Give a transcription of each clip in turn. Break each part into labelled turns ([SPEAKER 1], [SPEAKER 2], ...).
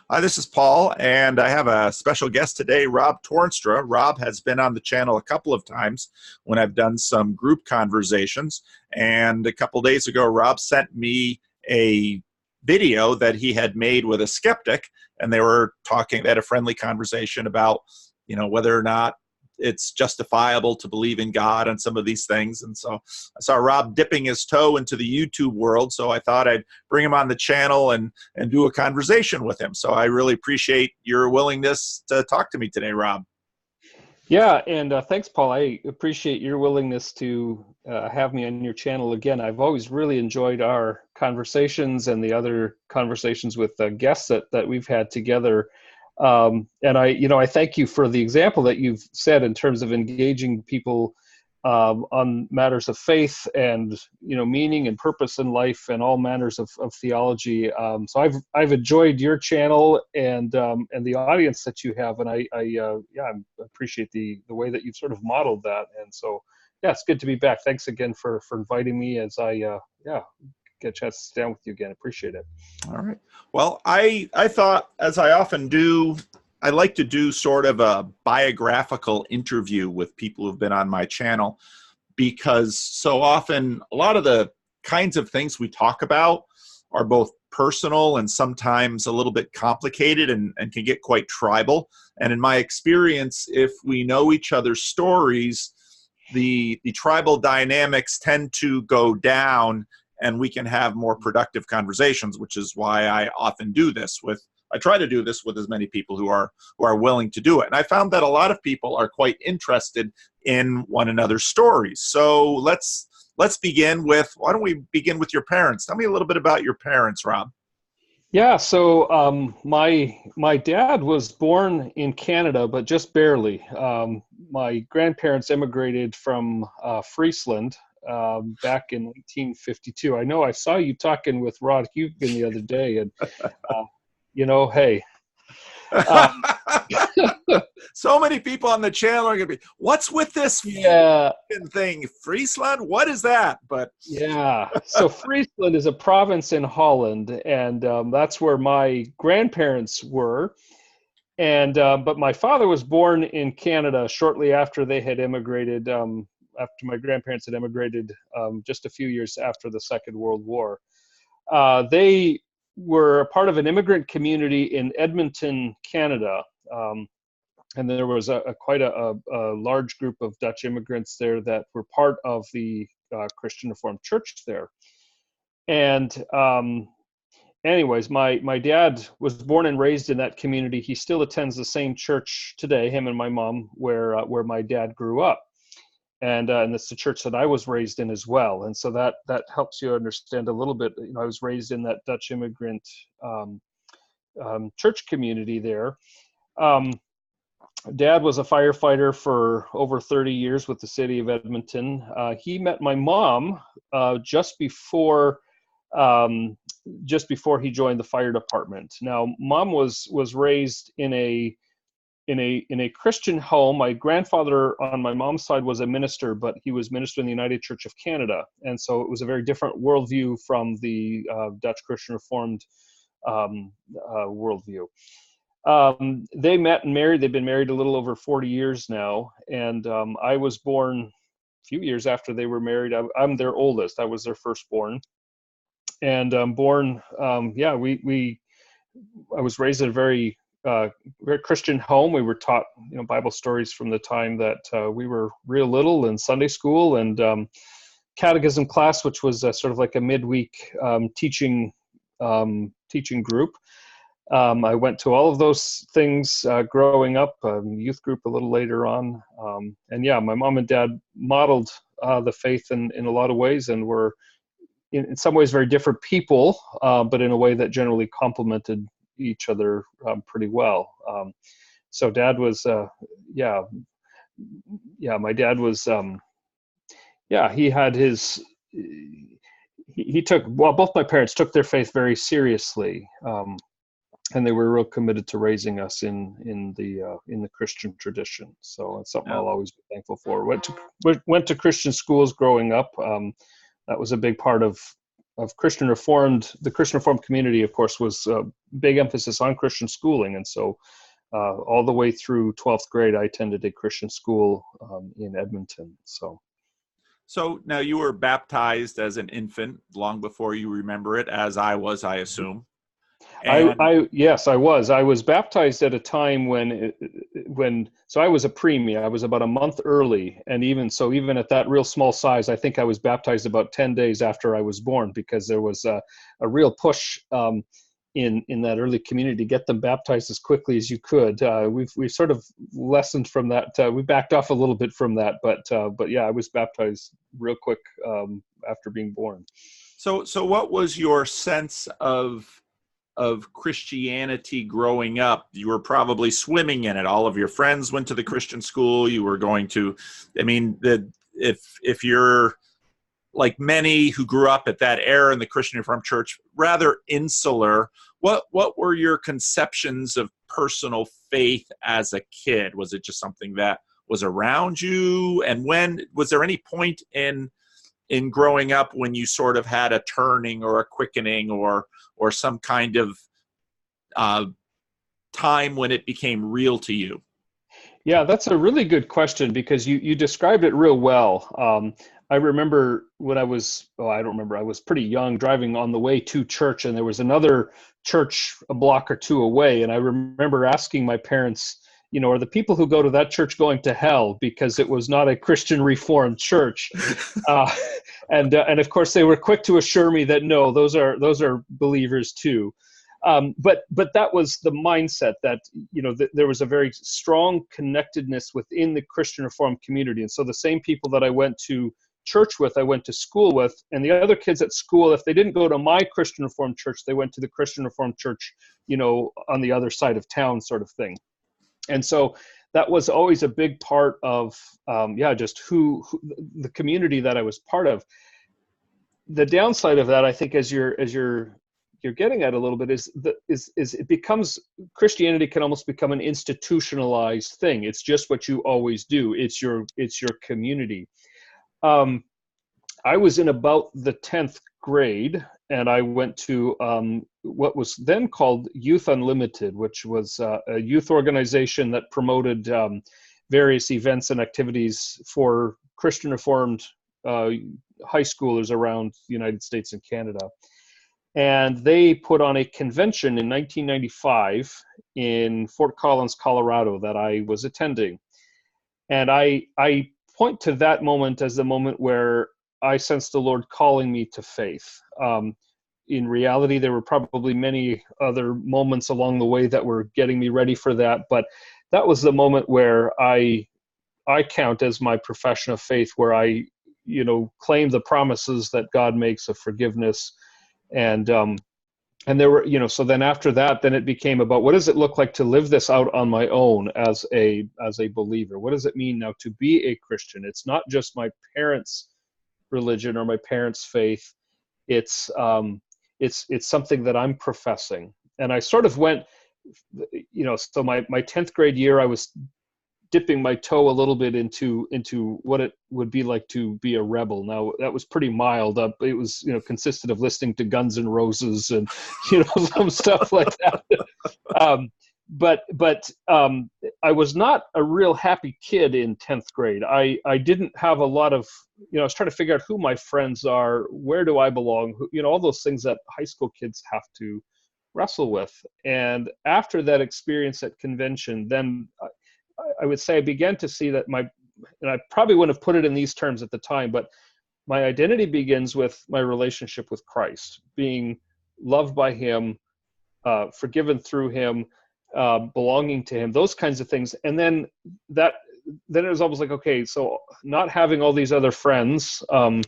[SPEAKER 1] Hi, this is Paul, and I have a special guest today, Rob Toornstra. Rob has been on the channel a couple of times when I've done some group conversations. And a couple days ago, Rob sent me a video that he had made with a skeptic, and they had a friendly conversation about, whether or not it's justifiable to believe in God and some of these things. And so I saw Rob dipping his toe into the YouTube world, so I thought I'd bring him on the channel and do a conversation with him. So I really appreciate your willingness to talk to me today, Rob.
[SPEAKER 2] Yeah, and thanks, Paul. I appreciate your willingness to have me on your channel again. I've always really enjoyed our conversations and the other conversations with guests that we've had together. And I thank you for the example that you've set in terms of engaging people on matters of faith and meaning and purpose in life and all manners of theology. So I've enjoyed your channel and the audience that you have, and I appreciate the way that you've sort of modeled that. And so it's good to be back. Thanks again for inviting me as I get a chance to sit down with you again. Appreciate it.
[SPEAKER 1] All right. Well, I thought, as I often do, I like to do sort of a biographical interview with people who've been on my channel, because so often a lot of the kinds of things we talk about are both personal and sometimes a little bit complicated and can get quite tribal. And in my experience, if we know each other's stories, the tribal dynamics tend to go down and we can have more productive conversations, which is why I often do this I try to do this with as many people who are willing to do it. And I found that a lot of people are quite interested in one another's stories. So let's begin with, why don't we begin with your parents? Tell me a little bit about your parents, Rob.
[SPEAKER 2] Yeah, so my dad was born in Canada, but just barely. My grandparents immigrated from Friesland back in 1952. I know I saw you talking with Rod Hugan the other day, and hey.
[SPEAKER 1] So many people on the channel are going to be, what's with this thing? Friesland? What is that? But
[SPEAKER 2] yeah, so Friesland is a province in Holland, and that's where my grandparents were. And but my father was born in Canada shortly after they had immigrated, after my grandparents had immigrated just a few years after the Second World War. They were a part of an immigrant community in Edmonton, Canada. And there was quite a large group of Dutch immigrants there that were part of the Christian Reformed Church there. And anyways, my dad was born and raised in that community. He still attends the same church today, him and my mom, where my dad grew up. And it's the church that I was raised in as well. And so that helps you understand a little bit. I was raised in that Dutch immigrant church community there. Dad was a firefighter for over 30 years with the city of Edmonton. He met my mom just before he joined the fire department. Now, Mom was raised in a Christian home. My grandfather on my mom's side was a minister, but he was minister in the United Church of Canada. And so it was a very different worldview from the Dutch Christian Reformed worldview. They met and married. They've been married a little over 40 years now. And I was born a few years after they were married. I'm their oldest. I was their firstborn. And I was raised in a very Christian home. We were taught, Bible stories from the time that we were real little in Sunday school and catechism class, which was sort of like a midweek teaching group. I went to all of those things growing up, youth group a little later on. My mom and dad modeled the faith in a lot of ways, and were in some ways very different people, but in a way that generally complemented each other pretty well. So dad was, my dad was, he had his, he took, well, both my parents took their faith very seriously. And they were real committed to raising us in the Christian tradition. So it's something I'll always be thankful for. Went to Christian schools growing up. That was a big part of Christian Reformed. The Christian Reformed community, of course, was big emphasis on Christian schooling. And so all the way through 12th grade, I attended a Christian school in Edmonton.
[SPEAKER 1] So now you were baptized as an infant long before you remember it, as I was, I assume. And
[SPEAKER 2] Yes, I was. I was baptized at a time so I was a preemie. I was about a month early, and even at that real small size, I think I was baptized about 10 days after I was born, because there was a real push in that early community to get them baptized as quickly as you could. We've sort of lessened from that. We backed off a little bit from that, but yeah, I was baptized real quick after being born.
[SPEAKER 1] so what was your sense of Christianity growing up? You were probably swimming in it. All of your friends went to the Christian school. You were going to, I mean, if you're like many who grew up at that era in the Christian Reformed Church, rather insular, what were your conceptions of personal faith as a kid? Was it just something that was around you? And was there any point in growing up when you sort of had a turning or a quickening or some kind of time when it became real to you?
[SPEAKER 2] Yeah, that's a really good question, because you described it real well. I remember when I was pretty young, driving on the way to church, and there was another church a block or two away. And I remember asking my parents, are the people who go to that church going to hell? Because it was not a Christian Reformed church. And of course, they were quick to assure me that no, those are believers too. But that was the mindset that, there was a very strong connectedness within the Christian Reformed community. And so the same people that I went to church with, I went to school with, and the other kids at school, if they didn't go to my Christian Reformed church, they went to the Christian Reformed church, on the other side of town, sort of thing. And so that was always a big part of, just who the community that I was part of. The downside of that, I think, as you're getting at a little bit, is it becomes, Christianity can almost become an institutionalized thing. It's just what you always do. It's your community. I was in about the 10th grade, and I went to what was then called Youth Unlimited, which was a youth organization that promoted various events and activities for Christian Reformed high schoolers around the United States and Canada. And they put on a convention in 1995 in Fort Collins, Colorado, that I was attending. And I point to that moment as the moment where I sensed the Lord calling me to faith. In reality, there were probably many other moments along the way that were getting me ready for that, but that was the moment where I count as my profession of faith, where I, claim the promises that God makes of forgiveness. And there were, so then after that, then it became about, what does it look like to live this out on my own as a believer? What does it mean now to be a Christian? It's not just my parents' religion or my parents' faith. It's something that I'm professing. And I sort of went, so my 10th grade year, I was dipping my toe a little bit into what it would be like to be a rebel. Now, that was pretty mild. It was, consisted of listening to Guns N' Roses and, some stuff like that. But I was not a real happy kid in 10th grade. I didn't have a lot of, I was trying to figure out who my friends are, where do I belong, all those things that high school kids have to wrestle with. And after that experience at convention, then I would say I began to see that and I probably wouldn't have put it in these terms at the time, but my identity begins with my relationship with Christ, being loved by him, forgiven through him, belonging to him, those kinds of things. And then it was almost like, okay, so not having all these other friends, I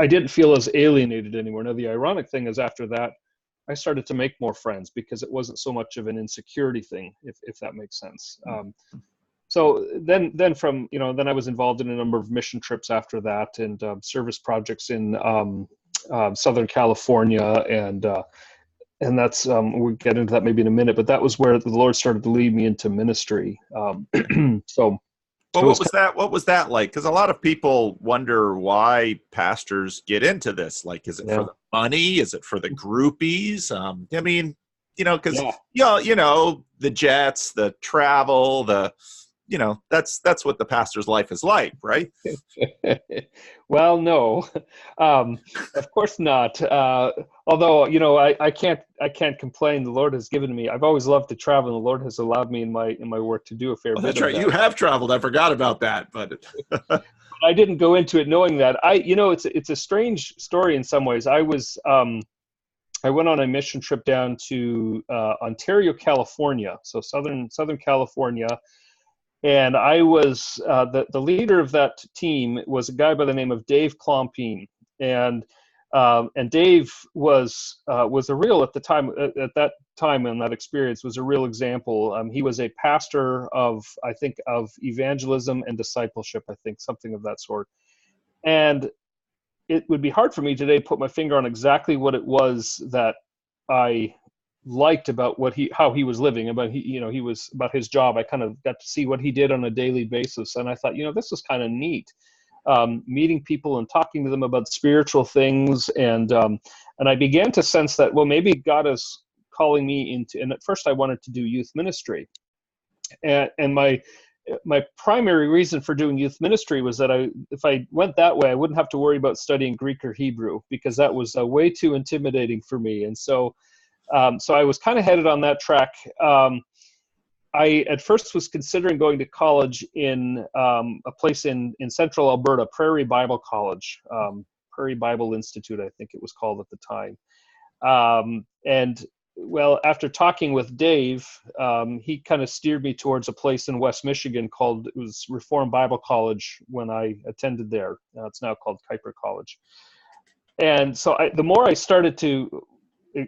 [SPEAKER 2] didn't feel as alienated anymore. Now, the ironic thing is, after that, I started to make more friends, because it wasn't so much of an insecurity thing, if that makes sense. So then from, then I was involved in a number of mission trips after that, and service projects in Southern California, and that's, we'll get into that maybe in a minute, but that was where the Lord started to lead me into ministry. So
[SPEAKER 1] Well, what was that like? Because a lot of people wonder why pastors get into this. Like, is it for the money? Is it for the groupies? I mean, because the jets, the travel, that's what the pastor's life is like, right?
[SPEAKER 2] Well, no, of course not. Although I can't complain. The Lord has given me. I've always loved to travel, and the Lord has allowed me in my work to do a fair bit.
[SPEAKER 1] That's
[SPEAKER 2] of
[SPEAKER 1] right.
[SPEAKER 2] that.
[SPEAKER 1] You have traveled. I forgot about that, but
[SPEAKER 2] I didn't go into it knowing that. It's a strange story in some ways. I went on a mission trip down to Ontario, California, so Southern California. And I was the leader of that team was a guy by the name of Dave Klompine, and Dave was a real at that time in that experience was a real example. He was a pastor of evangelism and discipleship, something of that sort. And it would be hard for me today to put my finger on exactly what it was that I liked about how he was living, he was about his job. I kind of got to see what he did on a daily basis, and I thought, this is kind of neat, meeting people and talking to them about spiritual things, and I began to sense that, well, maybe God is calling me into. And at first, I wanted to do youth ministry, and my primary reason for doing youth ministry was that if I went that way, I wouldn't have to worry about studying Greek or Hebrew, because that was way too intimidating for me, and so. So I was kind of headed on that track. I at first was considering going to college in a place in central Alberta, Prairie Bible College, Prairie Bible Institute, I think it was called at the time. And well, after talking with Dave, he kind of steered me towards a place in West Michigan it was Reformed Bible College when I attended there. It's now called Kuiper College. And so the more I started to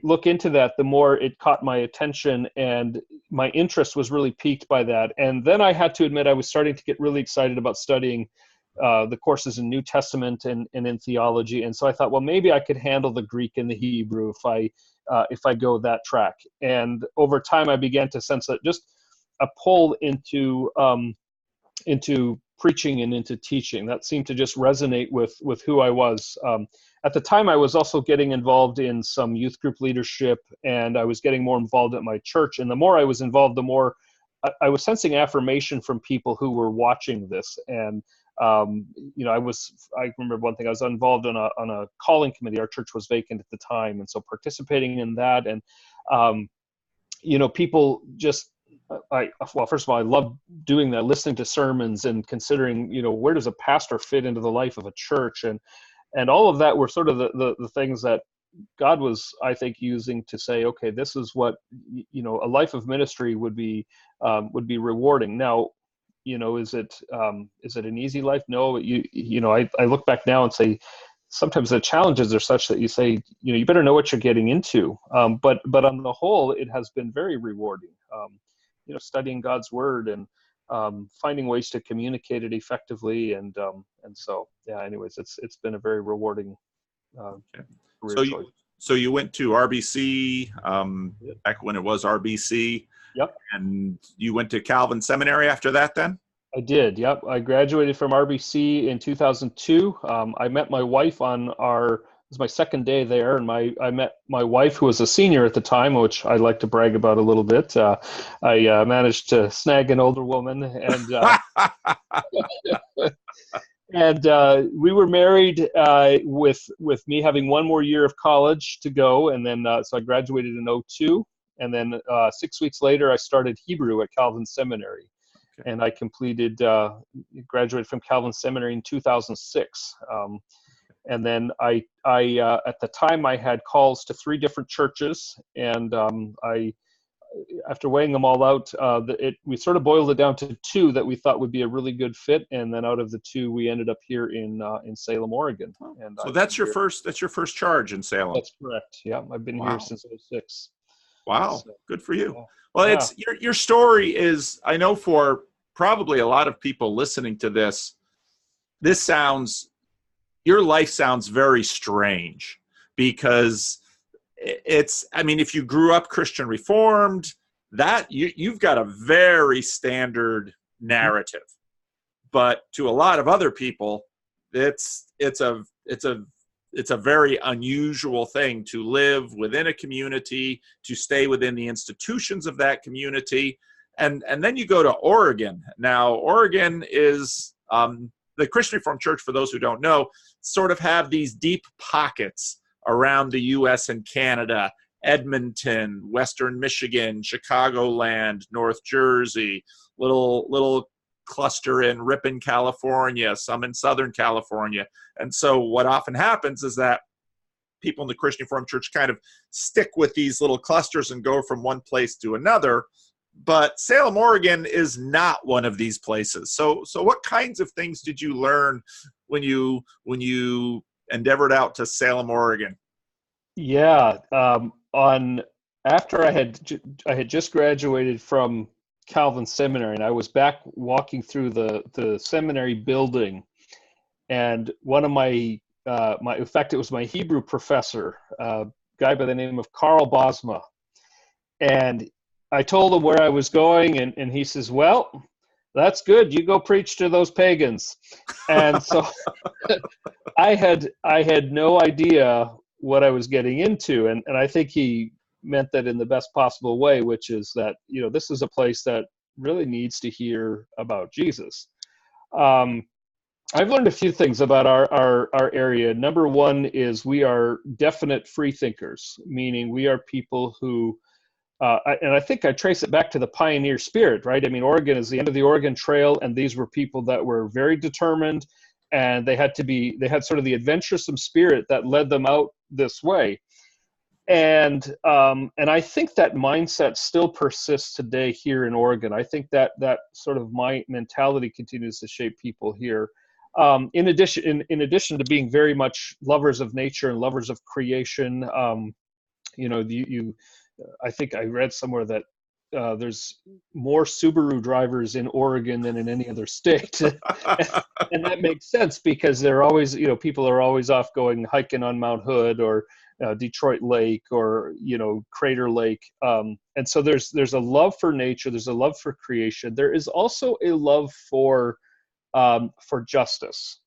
[SPEAKER 2] look into that, the more it caught my attention, and my interest was really piqued by that. And then I had to admit I was starting to get really excited about studying the courses in New Testament and in theology. And so I thought, well, maybe I could handle the Greek and the Hebrew if I go that track. And over time, I began to sense that just a pull into preaching and into teaching that seemed to just resonate with who I was. At the time, I was also getting involved in some youth group leadership, and I was getting more involved at my church. And the more I was involved, the more I was sensing affirmation from people who were watching this. And I remember one thing, I was involved on a calling committee. Our church was vacant at the time, and so participating in that, and people just. First of all, I love doing that, listening to sermons and considering, where does a pastor fit into the life of a church, and all of that were sort of the things that God was, I think, using to say, okay, this is what, a life of ministry would be rewarding. Now, is it an easy life? No, I look back now and say, sometimes the challenges are such that you say, you better know what you're getting into. But on the whole, it has been very rewarding. Studying God's word and finding ways to communicate it effectively, and so anyways, it's been a very rewarding career choice.
[SPEAKER 1] So you went to RBC back when it was RBC.
[SPEAKER 2] Yep. And
[SPEAKER 1] you went to Calvin Seminary after that then?
[SPEAKER 2] I did. Yep. I graduated from RBC in 2002. I met my wife it was my second day there, and I met my wife, who was a senior at the time, which I like to brag about a little bit. I managed to snag an older woman, and and we were married with me having one more year of college to go, and then so I graduated in 2002, and then 6 weeks later I started Hebrew at Calvin Seminary. Okay. And I graduated from Calvin Seminary in 2006. And then I at the time I had calls to 3 different churches, and after weighing them all out, we sort of boiled it down to 2 that we thought would be a really good fit, and then out of the 2, we ended up here in Salem, Oregon. And
[SPEAKER 1] so that's your first charge in Salem.
[SPEAKER 2] That's correct. Yeah, I've been here since 2006.
[SPEAKER 1] Wow, so, good for you. Yeah. Well, it's your story is, I know for probably a lot of people listening to this your life sounds very strange, because if you grew up Christian Reformed, that you've got a very standard narrative. but to a lot of other people, it's a very unusual thing to live within a community, to stay within the institutions of that community. And then you go to Oregon. Now, Oregon is the Christian Reformed Church, for those who don't know, sort of have these deep pockets around the U.S. and Canada: Edmonton, Western Michigan, Chicagoland, North Jersey, little cluster in Ripon, California, some in Southern California. And so what often happens is that people in the Christian Reformed Church kind of stick with these little clusters and go from one place to another. But Salem, Oregon is not one of these places. So what kinds of things did you learn when you endeavored out to Salem, Oregon?
[SPEAKER 2] Yeah, after I had just graduated from Calvin Seminary, and I was back walking through the seminary building, and one of my in fact, it was my Hebrew professor, a guy by the name of Carl Bosma, and I told him where I was going, and he says, "Well, that's good. You go preach to those pagans." And so I had no idea what I was getting into, and I think he meant that in the best possible way, which is that, this is a place that really needs to hear about Jesus. I've learned a few things about our area. Number one is we are definite free thinkers, meaning we are people who, and I think I trace it back to the pioneer spirit, right? I mean, Oregon is the end of the Oregon Trail, and these were people that were very determined, and they had sort of the adventuresome spirit that led them out this way. And I think that mindset still persists today here in Oregon. I think that sort of my mentality continues to shape people here. In addition to being very much lovers of nature and lovers of creation, I think I read somewhere that there's more Subaru drivers in Oregon than in any other state. And that makes sense because they're always, people are always off going hiking on Mount Hood or Detroit Lake or, Crater Lake. And so there's a love for nature. There's a love for creation. There is also a love for justice.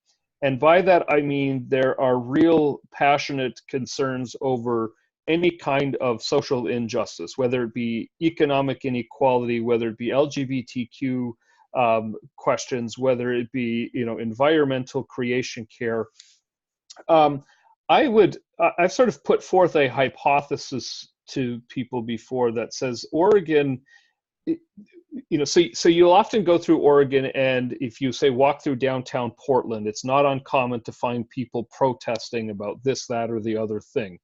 [SPEAKER 2] And by that, I mean, there are real passionate concerns over any kind of social injustice, whether it be economic inequality, whether it be LGBTQ questions, whether it be, environmental creation care. I've sort of put forth a hypothesis to people before that says Oregon, so you'll often go through Oregon, and if you say walk through downtown Portland, it's not uncommon to find people protesting about this, that, or the other thing.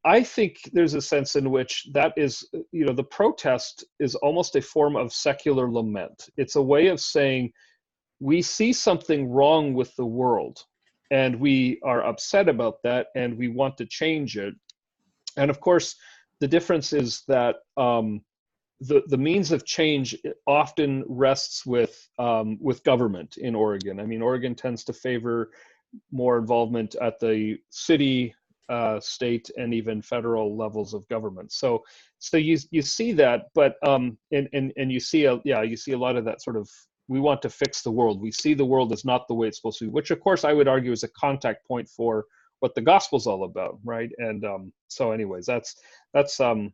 [SPEAKER 2] I think there's a sense in which that is, the protest is almost a form of secular lament. It's a way of saying we see something wrong with the world, and we are upset about that, and we want to change it. And of course, the difference is that the means of change often rests with government in Oregon. I mean, Oregon tends to favor more involvement at the city, state, and even federal levels of government. So you see that, but and you see a lot of that sort of, we want to fix the world. We see the world as not the way it's supposed to be, which of course I would argue is a contact point for what the gospel's all about, right? And so anyways, that's that. And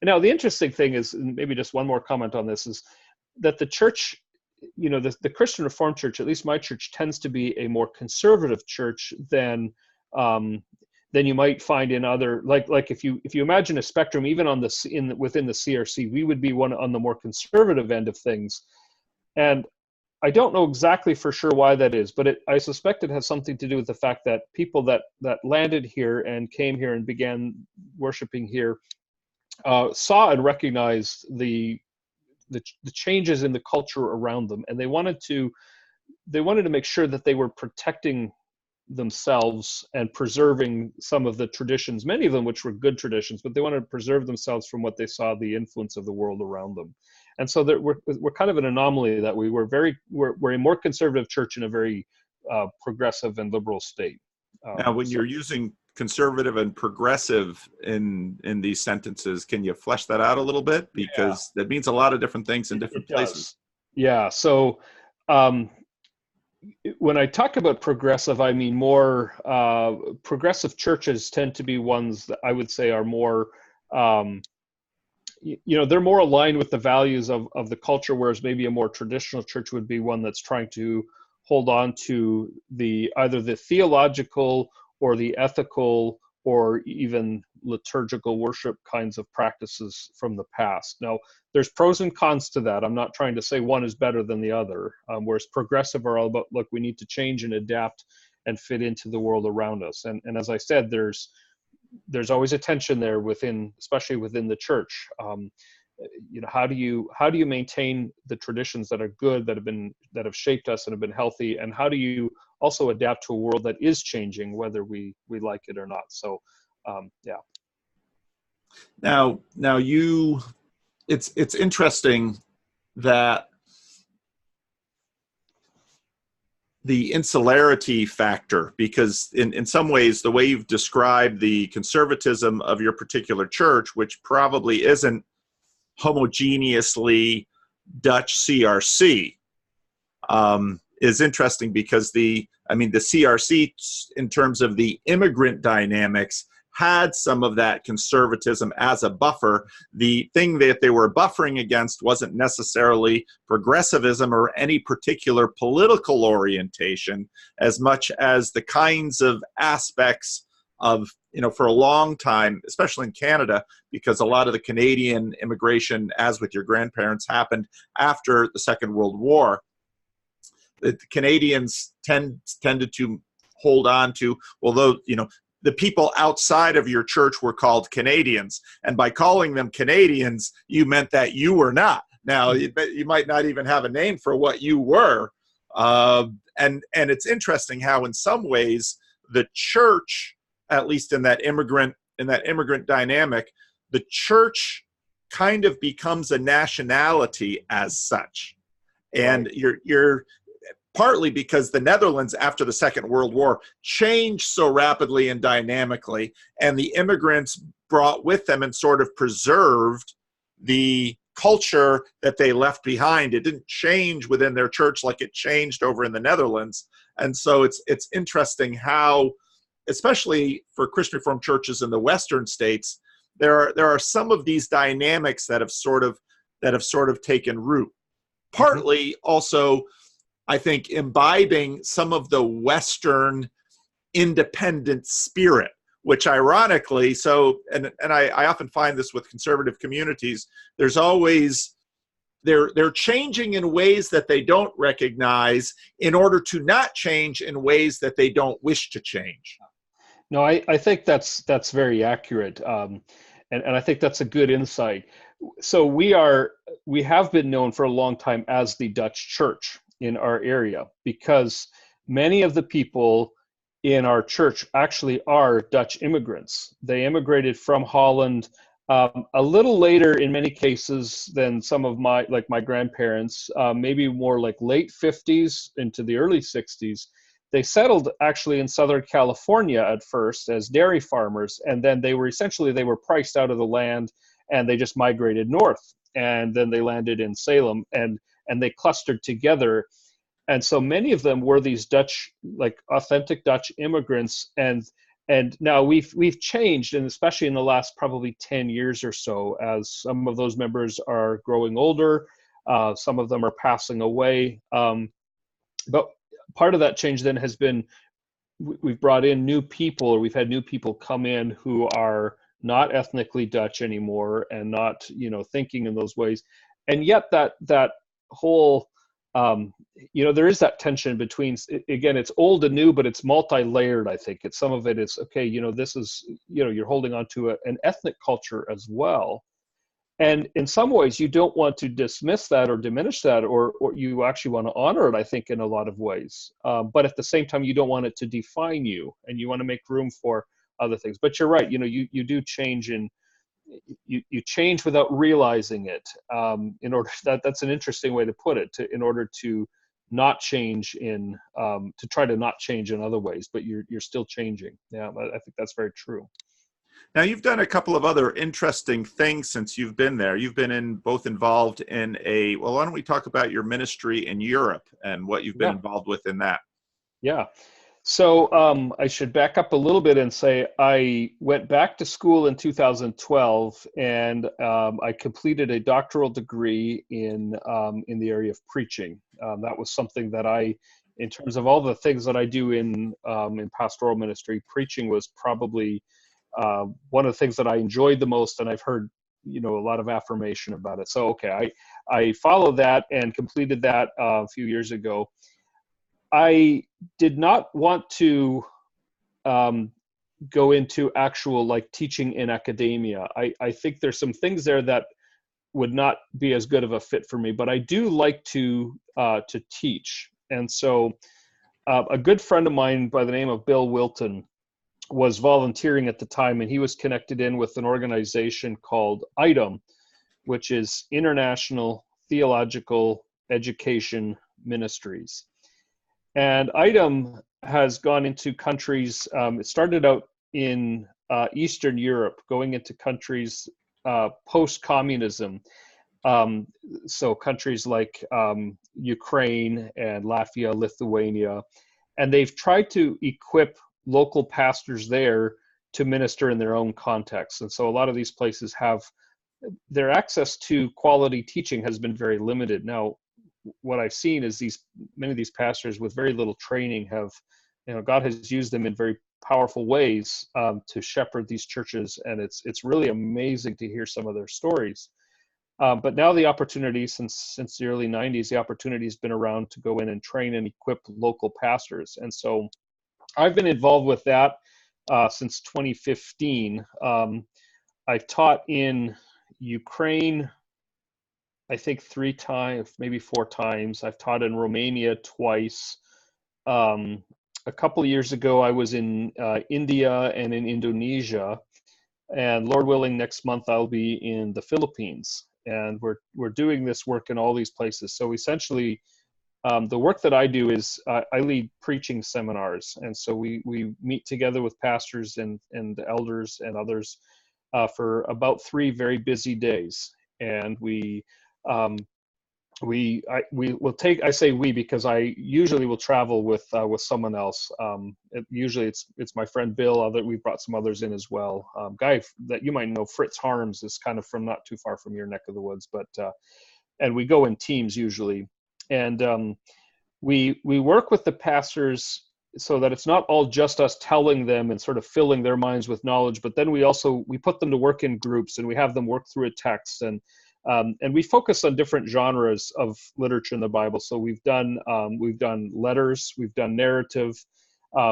[SPEAKER 2] now the interesting thing is, and maybe just one more comment on this, is that the church, the Christian Reformed Church, at least my church, tends to be a more conservative church than you might find in other, like if you imagine a spectrum, even within the CRC, we would be one on the more conservative end of things. And I don't know exactly for sure why that is, but I suspect it has something to do with the fact that people that landed here and came here and began worshiping here saw and recognized the changes in the culture around them, and they wanted to make sure that they were protecting themselves and preserving some of the traditions, many of them which were good traditions, but they wanted to preserve themselves from what they saw the influence of the world around them. And so we're kind of an anomaly that we're a more conservative church in a very progressive and liberal state.
[SPEAKER 1] Now, when you're using conservative and progressive in these sentences, can you flesh that out a little bit? Because that means a lot of different things in different places.
[SPEAKER 2] Yeah. So um, when I talk about progressive, I mean more progressive churches tend to be ones that I would say are more, um, they're more aligned with the values of the culture, whereas maybe a more traditional church would be one that's trying to hold on to either the theological or the ethical or even liturgical worship kinds of practices from the past. Now, there's pros and cons to that. I'm not trying to say one is better than the other, whereas progressive are all about, look, we need to change and adapt and fit into the world around us. And as I said, there's always a tension there within, especially within the church. How do you maintain the traditions that are good, that have shaped us and have been healthy, and how do you also adapt to a world that is changing, whether we like it or not? So, yeah.
[SPEAKER 1] Now, it's interesting that the insularity factor, because in some ways, the way you've described the conservatism of your particular church, which probably isn't homogeneously Dutch CRC, is interesting because the CRC, in terms of the immigrant dynamics, had some of that conservatism as a buffer. The thing that they were buffering against wasn't necessarily progressivism or any particular political orientation, as much as the kinds of aspects of, for a long time, especially in Canada, because a lot of the Canadian immigration, as with your grandparents, happened after the Second World War. The Canadians tended to hold on to, although, the people outside of your church were called Canadians. And by calling them Canadians, you meant that you were not. Now, you might not even have a name for what you were. And it's interesting how, in some ways, the church, at least in that immigrant dynamic, the church kind of becomes a nationality as such. And
[SPEAKER 2] Right.
[SPEAKER 1] you're partly because the Netherlands, after the Second World War, changed so rapidly and dynamically, and the immigrants brought with them and sort of preserved the culture that they left behind. It didn't change within their church like it changed over in the Netherlands. And so it's interesting how, especially for Christian Reformed churches in the Western states, there are some of these dynamics that have sort of taken root.
[SPEAKER 2] Mm-hmm.
[SPEAKER 1] Partly also, I think, imbibing some of the Western independent spirit, which ironically, and I often find this with conservative communities, there's always, they're changing in ways that they don't recognize in order to not change in ways that they don't wish to change.
[SPEAKER 2] No, I think that's very accurate, and I think that's a good insight. So we have been known for a long time as the Dutch Church in our area, because many of the people in our church actually are Dutch immigrants. They immigrated from Holland a little later in many cases than some of my grandparents, maybe more like late 50s into the early 60s. They settled actually in Southern California at first as dairy farmers, and then they were priced out of the land, and they just migrated north, and then they landed in Salem, and they clustered together. And so many of them were these Dutch, like authentic Dutch immigrants, and now we've changed, and especially in the last probably 10 years or so, as some of those members are growing older, some of them are passing away. But part of that change then has been we've brought in new people, or we've had new people come in who are not ethnically Dutch anymore and not, thinking in those ways. And yet that whole, there is that tension between, again, it's old and new, but it's multi-layered. I think it's, some of it is, okay, this is, you're holding on to an ethnic culture as well. And in some ways, you don't want to dismiss that or diminish that, or you actually want to honor it, I think, in a lot of ways. But at the same time, you don't want it to define you, and you want to make room for other things. But you're right, you do change you change without realizing it. In order that's an interesting way to put it. In order to not change to try to not change in other ways, but you're still changing. Yeah, I think that's very true.
[SPEAKER 1] Now, you've done a couple of other interesting things since you've been there. You've been both involved in well, why don't we talk about your ministry in Europe and what you've been involved with in that?
[SPEAKER 2] Yeah. So I should back up a little bit and say I went back to school in 2012, and I completed a doctoral degree in the area of preaching. That was something that in terms of all the things that I do in pastoral ministry, preaching was probably one of the things that I enjoyed the most, and I've heard a lot of affirmation about it. So I followed that and completed that a few years ago. I did not want to go into actual teaching in academia. I think there's some things there that would not be as good of a fit for me, but I do like to teach. And so a good friend of mine by the name of Bill Wilton was volunteering at the time, and he was connected in with an organization called ITEM, which is International Theological Education Ministries. And ITEM has gone into countries, it started out in Eastern Europe, going into countries post-communism. So countries like Ukraine and Latvia, Lithuania, and they've tried to equip local pastors there to minister in their own context. And so a lot of these places have, their access to quality teaching has been very limited. Now, what I've seen is many of these pastors with very little training have, God has used them in very powerful ways to shepherd these churches, and it's really amazing to hear some of their stories. But now the opportunity, since the early 90s, the opportunity has been around to go in and train and equip local pastors. And so I've been involved with that since 2015. I've taught in Ukraine, I think 3 times, maybe 4 times. I've taught in Romania twice. A couple of years ago, I was in India and in Indonesia. And Lord willing, next month I'll be in the Philippines. And we're doing this work in all these places. So essentially, the work that I do is I lead preaching seminars. And so we meet together with pastors and elders and others for about 3 very busy days. And we will take, I say we because I usually will travel with someone else. Usually it's my friend Bill. We've brought some others in as well. Guy that you might know, Fritz Harms, is kind of from not too far from your neck of the woods, but and we go in teams usually, and we work with the pastors so that it's not all just us telling them and sort of filling their minds with knowledge, but then we put them to work in groups, and we have them work through a text, and we focus on different genres of literature in the Bible. So we've done letters, we've done narrative,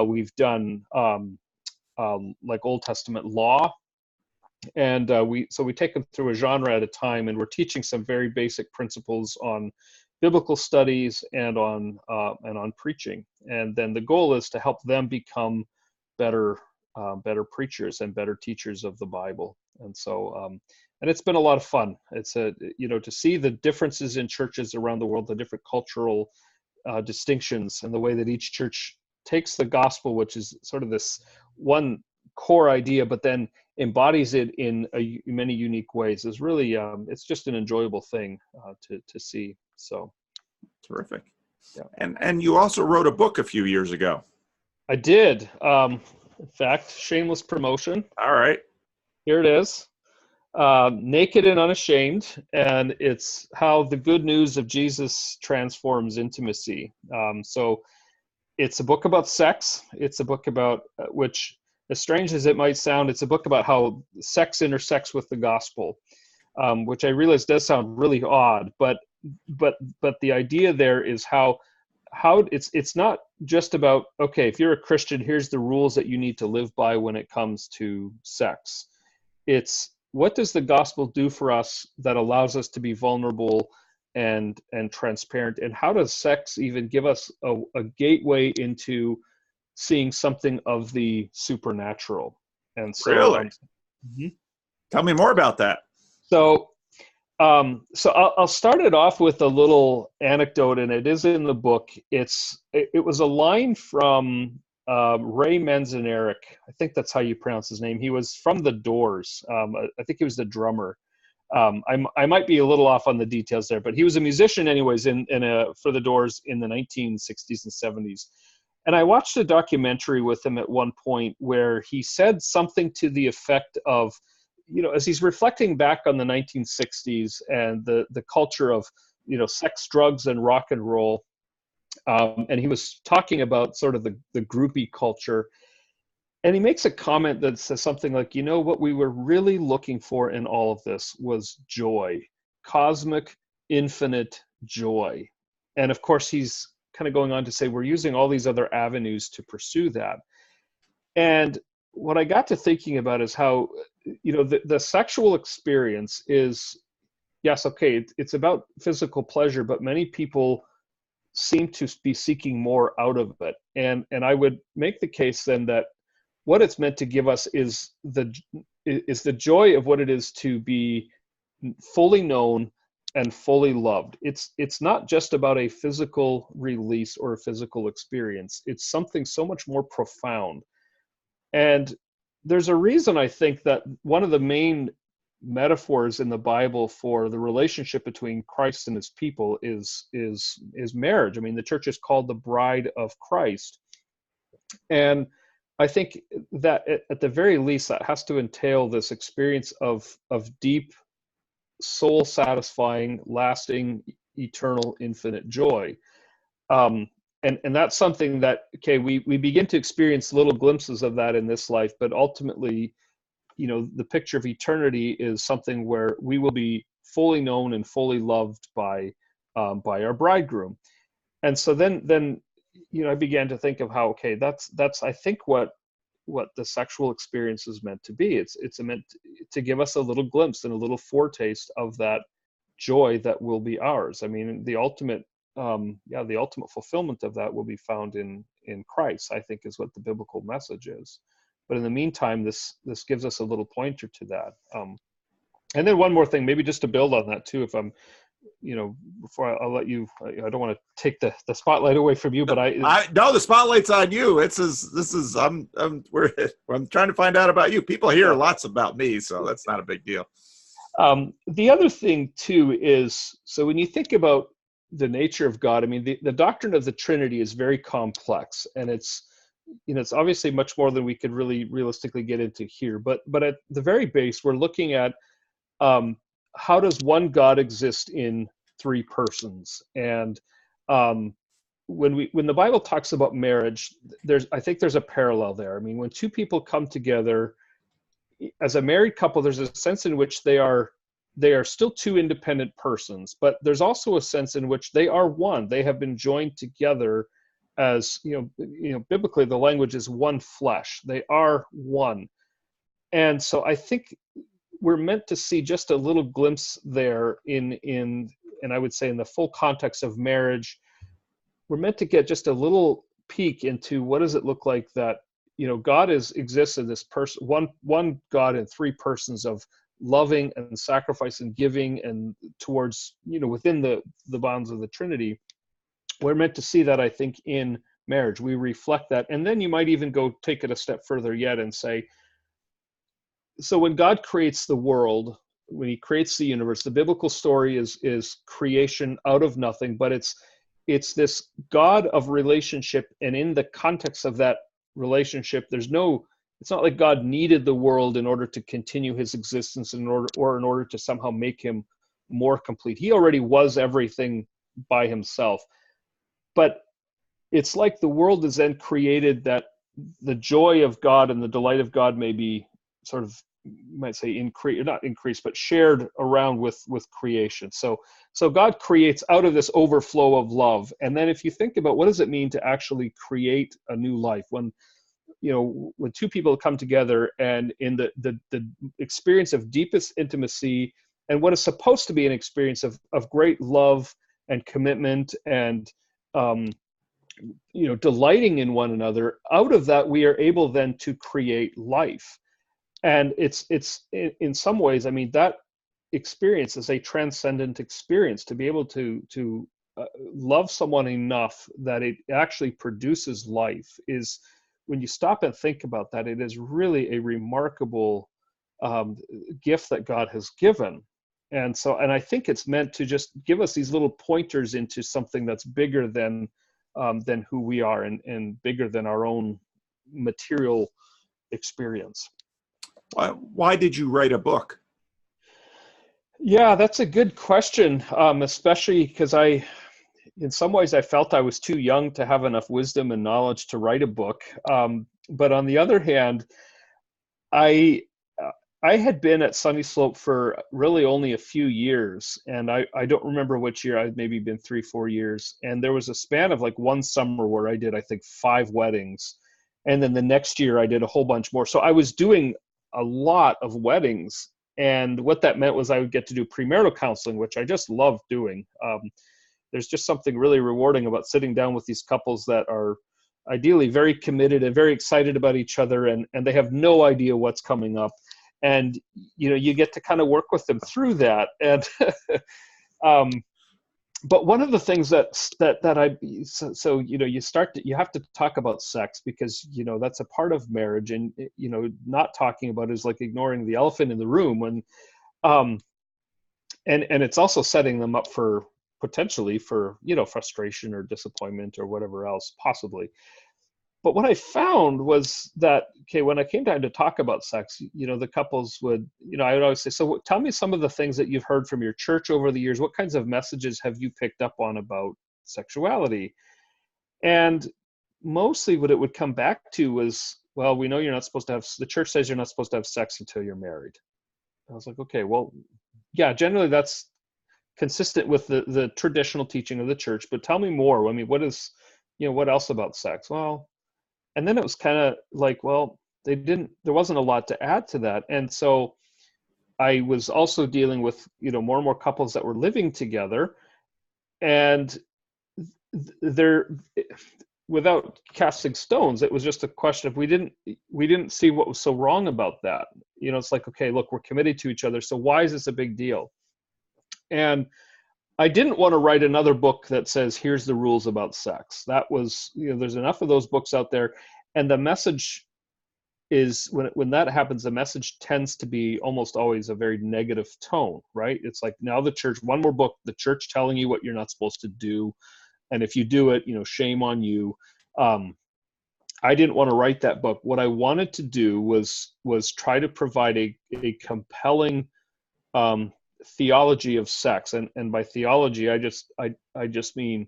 [SPEAKER 2] we've done like Old Testament law, and we take them through a genre at a time, and we're teaching some very basic principles on biblical studies and on preaching. And then the goal is to help them become better preachers and better teachers of the Bible. And so and it's been a lot of fun. It's to see the differences in churches around the world, the different cultural distinctions, and the way that each church takes the gospel, which is sort of this one core idea, but then embodies it in many unique ways. Is really it's just an enjoyable thing to see. So
[SPEAKER 1] terrific.
[SPEAKER 2] Yeah.
[SPEAKER 1] And you also wrote a book a few years ago.
[SPEAKER 2] I did. In fact, shameless promotion.
[SPEAKER 1] All right.
[SPEAKER 2] Here it is. Naked and Unashamed, and it's how the good news of Jesus transforms intimacy. So it's a book about sex. It's a book about, which, as strange as it might sound, it's a book about how sex intersects with the gospel, which I realize does sound really odd, but the idea there is how it's not just about, okay, if you're a Christian, here's the rules that you need to live by when it comes to sex. It's, what does the gospel do for us that allows us to be vulnerable and transparent? And how does sex even give us a gateway into seeing something of the supernatural? And so,
[SPEAKER 1] really? Tell me more about that.
[SPEAKER 2] So I'll start it off with a little anecdote, and it is in the book. It was a line from Ray Manzarek. I think that's how you pronounce his name. He was from The Doors. I think he was the drummer. I might be a little off on the details there, but he was a musician anyways for The Doors in the 1960s and 70s. And I watched a documentary with him at one point where he said something to the effect of, as he's reflecting back on the 1960s and the culture of, sex, drugs, and rock and roll. And he was talking about sort of the groupie culture. And he makes a comment that says something like, what we were really looking for in all of this was joy, cosmic, infinite joy. And of course, he's kind of going on to say, we're using all these other avenues to pursue that. And what I got to thinking about is how, the sexual experience is, yes, okay, it's about physical pleasure, but many people seem to be seeking more out of it. And I would make the case then that what it's meant to give us is the joy of what it is to be fully known and fully loved. It's not just about a physical release or a physical experience. It's something so much more profound. And there's a reason I think that one of the main metaphors in the Bible for the relationship between Christ and his people is marriage. I mean, the church is called the bride of Christ. And I think that at the very least, that has to entail this experience of deep, soul satisfying, lasting, eternal, infinite joy. And that's something that, okay, we begin to experience little glimpses of that in this life, but ultimately, the picture of eternity is something where we will be fully known and fully loved by our bridegroom. And so then I began to think of how, okay, that's I think what the sexual experience is meant to be. It's meant to give us a little glimpse and a little foretaste of that joy that will be ours. I mean, the ultimate fulfillment of that will be found in Christ, I think, is what the biblical message is. But in the meantime, this gives us a little pointer to that. And then one more thing, maybe just to build on that too, if I'm, before I'll let you, I don't want to take the spotlight away from you, but
[SPEAKER 1] no, the spotlight's on you. I'm trying to find out about you. People hear lots about me, so that's not a big deal.
[SPEAKER 2] The other thing too is, so when you think about the nature of God, I mean, the doctrine of the Trinity is very complex, and it's obviously much more than we could really realistically get into here. But at the very base, we're looking at how does one God exist in three persons? And when the Bible talks about marriage, I think there's a parallel there. I mean, when two people come together as a married couple, there's a sense in which they are still two independent persons, but there's also a sense in which they are one. They have been joined together as, biblically, the language is one flesh. They are one. And so I think we're meant to see just a little glimpse there and I would say in the full context of marriage, we're meant to get just a little peek into what does it look like that, God exists in this person, one God in three persons of loving and sacrifice and giving and towards, within the bounds of the Trinity. We're meant to see that, I think, in marriage. We reflect that. And then you might even go take it a step further yet and say, so when God creates the world, when he creates the universe, the biblical story is creation out of nothing, but it's this God of relationship. And in the context of that relationship, it's not like God needed the world in order to continue his existence in order to somehow make him more complete. He already was everything by himself. But it's like the world is then created that the joy of God and the delight of God may be sort of, you might say, not increased, but shared around with creation. So God creates out of this overflow of love. And then if you think about what does it mean to actually create a new life, when two people come together and in the experience of deepest intimacy and what is supposed to be an experience of great love and commitment and delighting in one another, out of that we are able then to create life. And it's in some ways, I mean, that experience is a transcendent experience. To be able to love someone enough that it actually produces life is when you stop and think about that, it is really a remarkable gift that God has given. And I think it's meant to just give us these little pointers into something that's bigger than who we are, and bigger than our own material experience.
[SPEAKER 1] Why did you write a book?
[SPEAKER 2] Yeah, that's a good question, especially because in some ways, I felt I was too young to have enough wisdom and knowledge to write a book. But on the other hand, I had been at Sunny Slope for really only a few years, and I don't remember which year. I'd maybe been 3-4 years, and there was a span of like one summer where I did, I think, 5 weddings, and then the next year I did a whole bunch more. So I was doing a lot of weddings, and what that meant was I would get to do premarital counseling, which I just love doing. There's just something really rewarding about sitting down with these couples that are ideally very committed and very excited about each other, and they have no idea what's coming up. And, you get to kind of work with them through that. And, but one of the things you have to talk about sex, because, that's a part of marriage, and, not talking about it is like ignoring the elephant in the room. And it's also setting them up for potentially for, frustration or disappointment or whatever else possibly. But what I found was that, when I came time to talk about sex, the couples would, I would always say, so tell me some of the things that you've heard from your church over the years. What kinds of messages have you picked up on about sexuality? And mostly what it would come back to was, well, we know you're not supposed to have, the church says you're not supposed to have sex until you're married. I was like, okay, well, yeah, generally that's consistent with the traditional teaching of the church, but tell me more. I mean, what else about sex? Well, and then it was kind of like, well, there wasn't a lot to add to that. And so I was also dealing with, more and more couples that were living together, and without casting stones, it was just a question of, we didn't see what was so wrong about that. It's like, okay, look, we're committed to each other, so why is this a big deal? And I didn't want to write another book that says, here's the rules about sex. That was, there's enough of those books out there. And the message is, when that happens, the message tends to be almost always a very negative tone, right? It's like, now the church, one more book, the church telling you what you're not supposed to do. And if you do it, shame on you. I didn't want to write that book. What I wanted to do was try to provide a compelling theology of sex, and by theology I just mean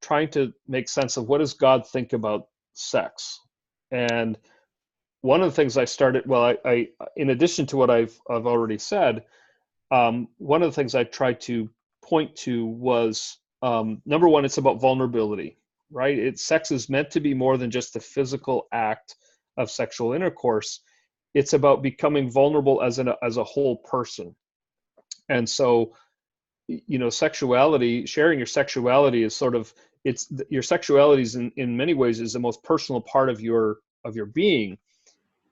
[SPEAKER 2] trying to make sense of, what does God think about sex. And one of the things I started, well, I in addition to what I've already said, one of the things I tried to point to was, number one, it's about vulnerability, right? Sex is meant to be more than just the physical act of sexual intercourse. It's about becoming vulnerable as a whole person. And so, sexuality, sharing your sexuality is sort of, your sexuality is in many ways is the most personal part of your being,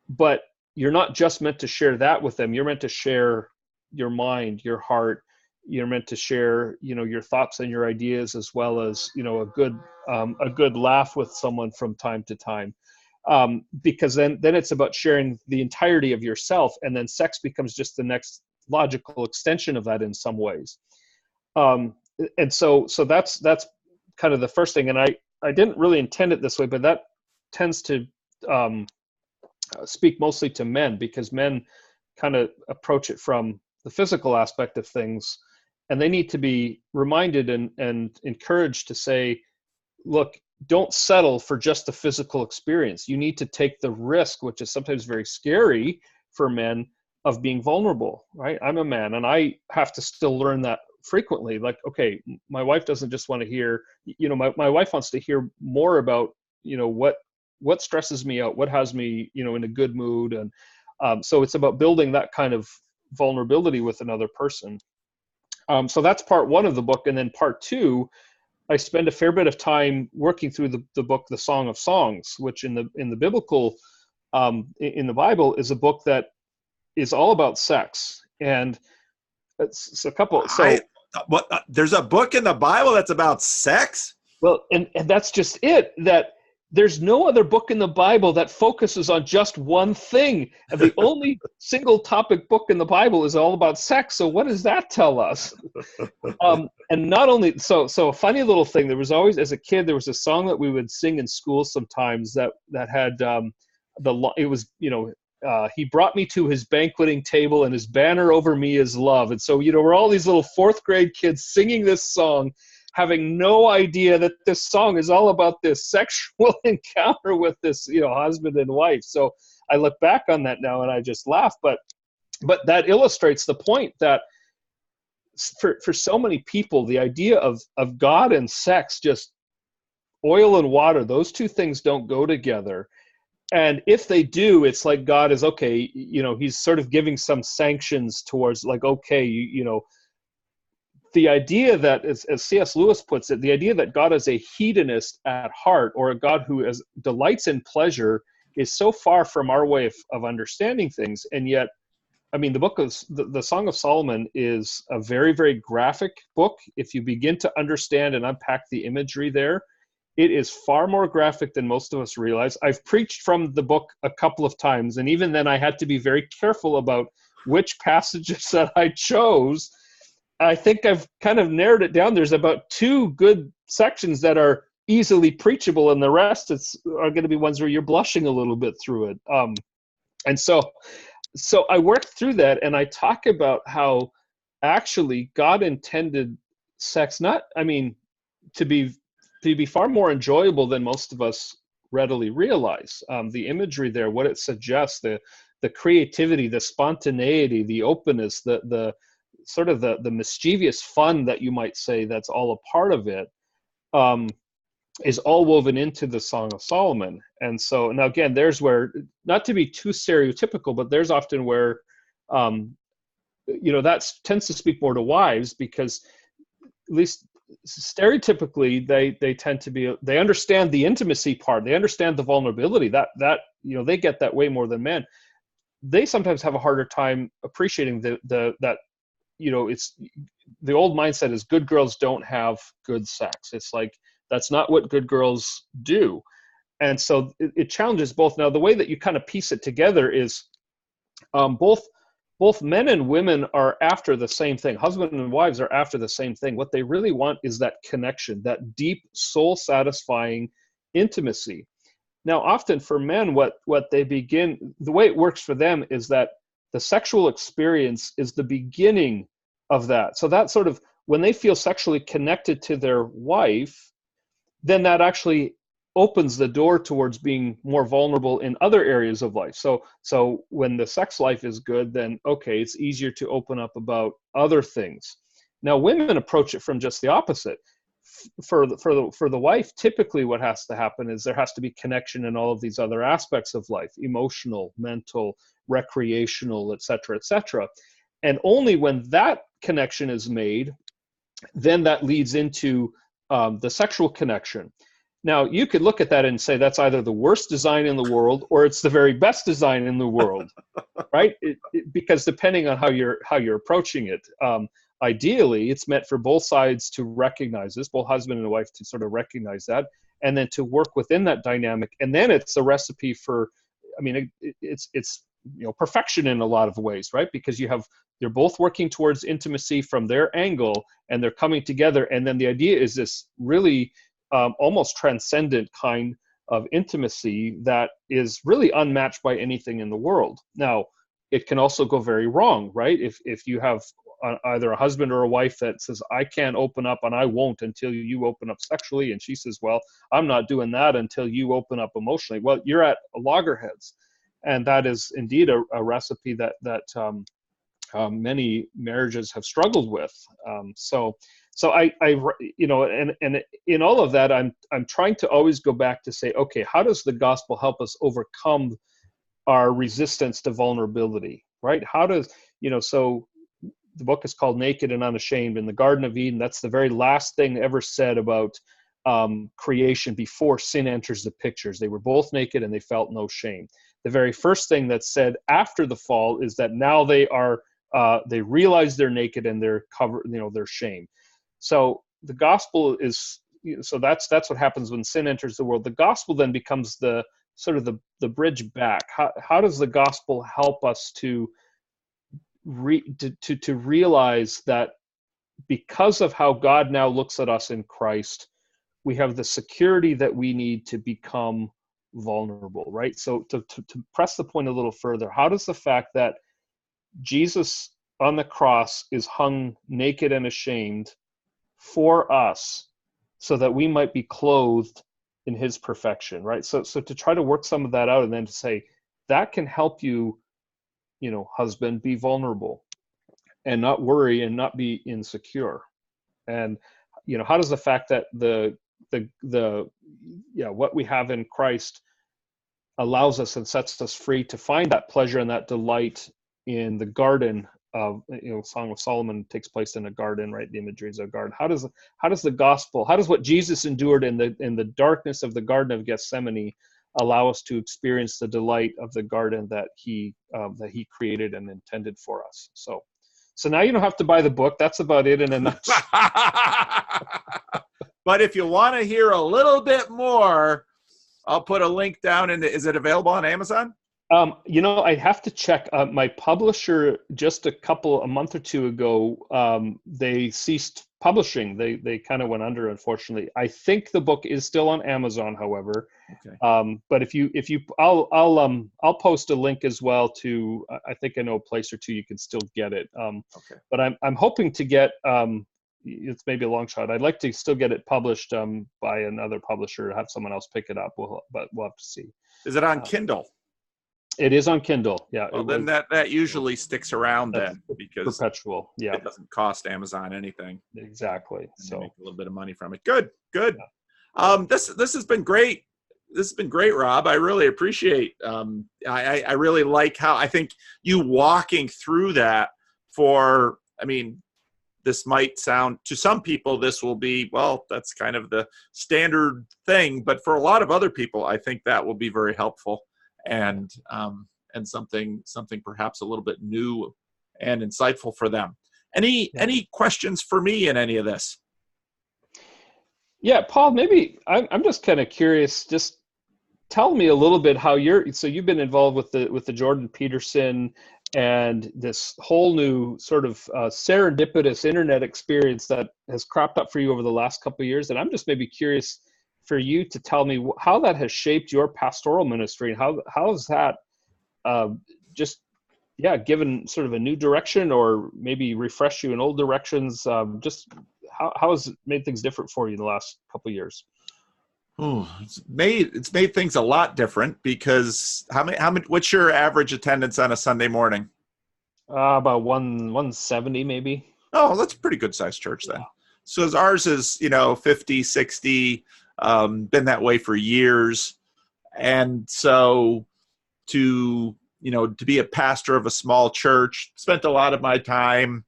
[SPEAKER 2] but you're not just meant to share that with them. You're meant to share your mind, your heart. You're meant to share, your thoughts and your ideas, as well as, a good laugh with someone from time to time. Because then it's about sharing the entirety of yourself, and then sex becomes just the next logical extension of that in some ways. And so that's kind of the first thing. And I didn't really intend it this way, but that tends to speak mostly to men, because men kind of approach it from the physical aspect of things, and they need to be reminded and encouraged to say, look, don't settle for just the physical experience. You need to take the risk, which is sometimes very scary for men, of being vulnerable, right? I'm a man, and I have to still learn that frequently. Like, okay, my wife doesn't just want to hear, my wife wants to hear more about, what stresses me out, what has me, in a good mood. And so it's about building that kind of vulnerability with another person. So that's part one of the book. And then part two, I spend a fair bit of time working through the book, The Song of Songs, which in the biblical, in the Bible, is a book that is all about sex. And it's a couple. So
[SPEAKER 1] there's a book in the Bible that's about sex?
[SPEAKER 2] Well, and that's just it, that there's no other book in the Bible that focuses on just one thing. And the only single topic book in the Bible is all about sex. So what does that tell us? And not only, so a funny little thing, there was always, as a kid, there was a song that we would sing in school sometimes that had, it was, he brought me to his banqueting table and his banner over me is love. And so, we're all these little fourth grade kids singing this song, having no idea that this song is all about this sexual encounter with this, husband and wife. So I look back on that now and I just laugh, but that illustrates the point that for so many people, the idea of God and sex, just oil and water, those two things don't go together. And if they do, it's like God is, okay, he's sort of giving some sanctions towards, like, okay, the idea that, as C.S. Lewis puts it, the idea that God is a hedonist at heart, or a God who delights in pleasure, is so far from our way of understanding things. And yet, I mean, the book of the Song of Solomon is a very, very graphic book. If you begin to understand and unpack the imagery there, it is far more graphic than most of us realize. I've preached from the book a couple of times, and even then I had to be very careful about which passages that I chose. I think I've kind of narrowed it down. There's about 2 good sections that are easily preachable, and the rest are going to be ones where you're blushing a little bit through it. And so I worked through that, and I talk about how actually God intended sex to be far more enjoyable than most of us readily realize. The imagery there, what it suggests, the creativity, the spontaneity, the openness, the sort of the mischievous fun that you might say that's all a part of it, is all woven into the Song of Solomon. And so now again, there's where, not to be too stereotypical, but there's often where that tends to speak more to wives, because at least stereotypically they tend to be, they understand the intimacy part, they understand the vulnerability, that they get that way more than men. They sometimes have a harder time appreciating that it's the old mindset is good girls don't have good sex. It's like, that's not what good girls do. And so it challenges both. Now, the way that you kind of piece it together is both men and women are after the same thing. Husband and wives are after the same thing. What they really want is that connection, that deep, soul-satisfying intimacy. Now, often for men, what they begin, the way it works for them is that the sexual experience is the beginning of that. So that sort of, when they feel sexually connected to their wife, then that actually opens the door towards being more vulnerable in other areas of life. So when the sex life is good, then okay, it's easier to open up about other things. Now, women approach it from just the opposite. For the wife, typically what has to happen is there has to be connection in all of these other aspects of life: emotional, mental, recreational, etc., etc. And only when that connection is made, then that leads into the sexual connection. Now, you could look at that and say that's either the worst design in the world or it's the very best design in the world, right? Because depending on how you're approaching it, ideally, it's meant for both sides to recognize this, both husband and wife to sort of recognize that, and then to work within that dynamic. And then it's a recipe for, it's perfection in a lot of ways, right? Because they're both working towards intimacy from their angle, and they're coming together. And then the idea is this really almost transcendent kind of intimacy that is really unmatched by anything in the world. Now, it can also go very wrong, right? If you have either a husband or a wife that says, I can't open up and I won't until you open up sexually, and she says, well, I'm not doing that until you open up emotionally. Well, you're at loggerheads. And that is indeed a recipe that many marriages have struggled with. So I and in all of that, I'm trying to always go back to say, okay, how does the gospel help us overcome our resistance to vulnerability, right? How does, so the book is called Naked and Unashamed. In the Garden of Eden, that's the very last thing ever said about creation before sin enters the pictures. They were both naked and they felt no shame. The very first thing that's said after the fall is that now they realize they're naked and they're covered, their shame. So the gospel is so that's what happens when sin enters the world. The gospel then becomes the sort of the bridge back. How does the gospel help us to realize that because of how God now looks at us in Christ, we have the security that we need to become vulnerable, right? So to press the point a little further, how does the fact that Jesus on the cross is hung naked and ashamed for us so that we might be clothed in his perfection, right? So to try to work some of that out and then to say that can help you, husband, be vulnerable and not worry and not be insecure. And, how does the fact that what we have in Christ allows us and sets us free to find that pleasure and that delight in the garden of, Song of Solomon takes place in a garden, right? The imagery is a garden. How does the gospel, how does what Jesus endured in the darkness of the Garden of Gethsemane allow us to experience the delight of the garden that he created and intended for us? So now you don't have to buy the book. That's about it in a nutshell.
[SPEAKER 1] But if you want to hear a little bit more, I'll put a link down. Is it available on Amazon?
[SPEAKER 2] I have to check. My publisher just a month or two ago, they ceased publishing. They kind of went under, unfortunately. I think the book is still on Amazon, however. Okay. But I'll post a link as well to. I think I know a place or two you can still get it. Okay. But I'm hoping to get. It's maybe a long shot. I'd like to still get it published by another publisher. Have someone else pick it up. But we'll have to see.
[SPEAKER 1] Is it on Kindle?
[SPEAKER 2] It is on Kindle. Yeah.
[SPEAKER 1] Well, then that usually sticks around then because
[SPEAKER 2] perpetual. Yeah.
[SPEAKER 1] It doesn't cost Amazon anything.
[SPEAKER 2] Exactly. So
[SPEAKER 1] make a little bit of money from it. Good. Yeah. This has been great. This has been great, Rob. I really appreciate. I really like how I think you walking through that. This might sound to some people. This will be that's kind of the standard thing, but for a lot of other people, I think that will be very helpful. And something perhaps a little bit new and insightful for them. Any questions for me in any of this?
[SPEAKER 2] Yeah, Paul, maybe I'm just kind of curious. Just tell me a little bit how you've been involved with the Jordan Peterson and this whole new sort of serendipitous internet experience that has cropped up for you over the last couple of years. And I'm just maybe curious for you to tell me how that has shaped your pastoral ministry and how has that given sort of a new direction or maybe refresh you in old directions. Just how has it made things different for you in the last couple of years?
[SPEAKER 1] Oh, it's made things a lot different because what's your average attendance on a Sunday morning?
[SPEAKER 2] About 170 maybe.
[SPEAKER 1] Oh, that's a pretty good sized church then. Yeah. So ours is 50, 60. Been that way for years. And so to be a pastor of a small church, spent a lot of my time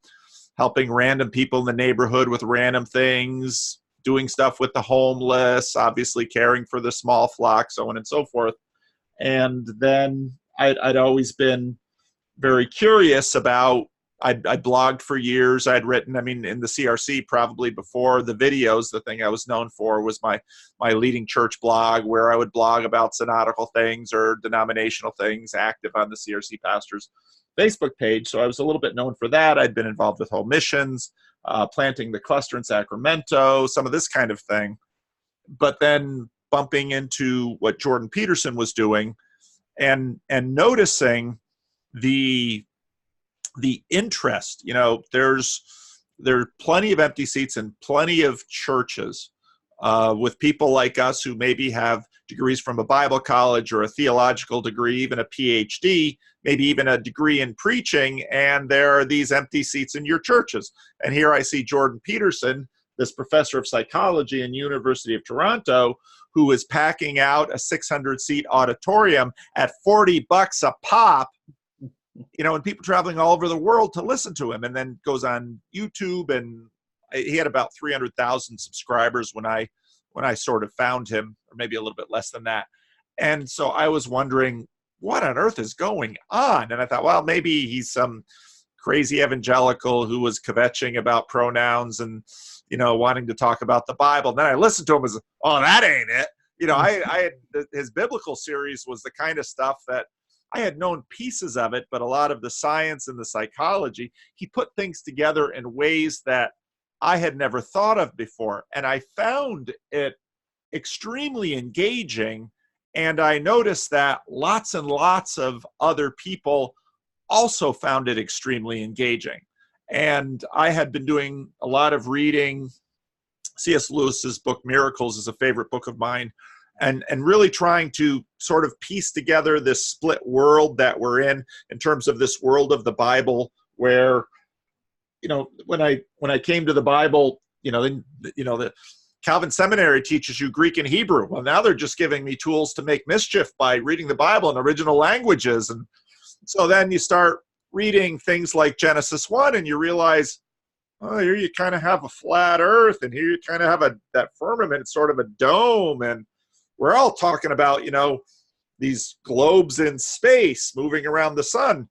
[SPEAKER 1] helping random people in the neighborhood with random things, doing stuff with the homeless, obviously caring for the small flock, so on and so forth. And then I'd always been very curious about I blogged for years. I'd written, in the CRC probably before the videos, the thing I was known for was my leading church blog where I would blog about synodical things or denominational things, active on the CRC pastors Facebook page. So I was a little bit known for that. I'd been involved with home missions, planting the cluster in Sacramento, some of this kind of thing. But then bumping into what Jordan Peterson was doing and noticing the interest, there are plenty of empty seats and plenty of churches with people like us who maybe have degrees from a Bible college or a theological degree, even a PhD, maybe even a degree in preaching, and there are these empty seats in your churches. And here I see Jordan Peterson, this professor of psychology in University of Toronto, who is packing out a 600-seat auditorium at $40 a pop, and people traveling all over the world to listen to him, and then goes on YouTube. And he had about 300,000 subscribers when I sort of found him, or maybe a little bit less than that. And so I was wondering, what on earth is going on? And I thought, well, maybe he's some crazy evangelical who was kvetching about pronouns and wanting to talk about the Bible. And then I listened to him as, oh, that ain't it. I had his biblical series was the kind of stuff that I had known pieces of it, but a lot of the science and the psychology, he put things together in ways that I had never thought of before. And I found it extremely engaging. And I noticed that lots and lots of other people also found it extremely engaging. And I had been doing a lot of reading. C.S. Lewis's book, Miracles, is a favorite book of mine. And really trying to sort of piece together this split world that we're in terms of this world of the Bible, where, when I came to the Bible, the Calvin Seminary teaches you Greek and Hebrew. Well, now they're just giving me tools to make mischief by reading the Bible in original languages. And so then you start reading things like Genesis 1 and you realize, oh, here you kind of have a flat earth, and here you kind of have that firmament, it's sort of a dome, and we're all talking about, these globes in space moving around the sun.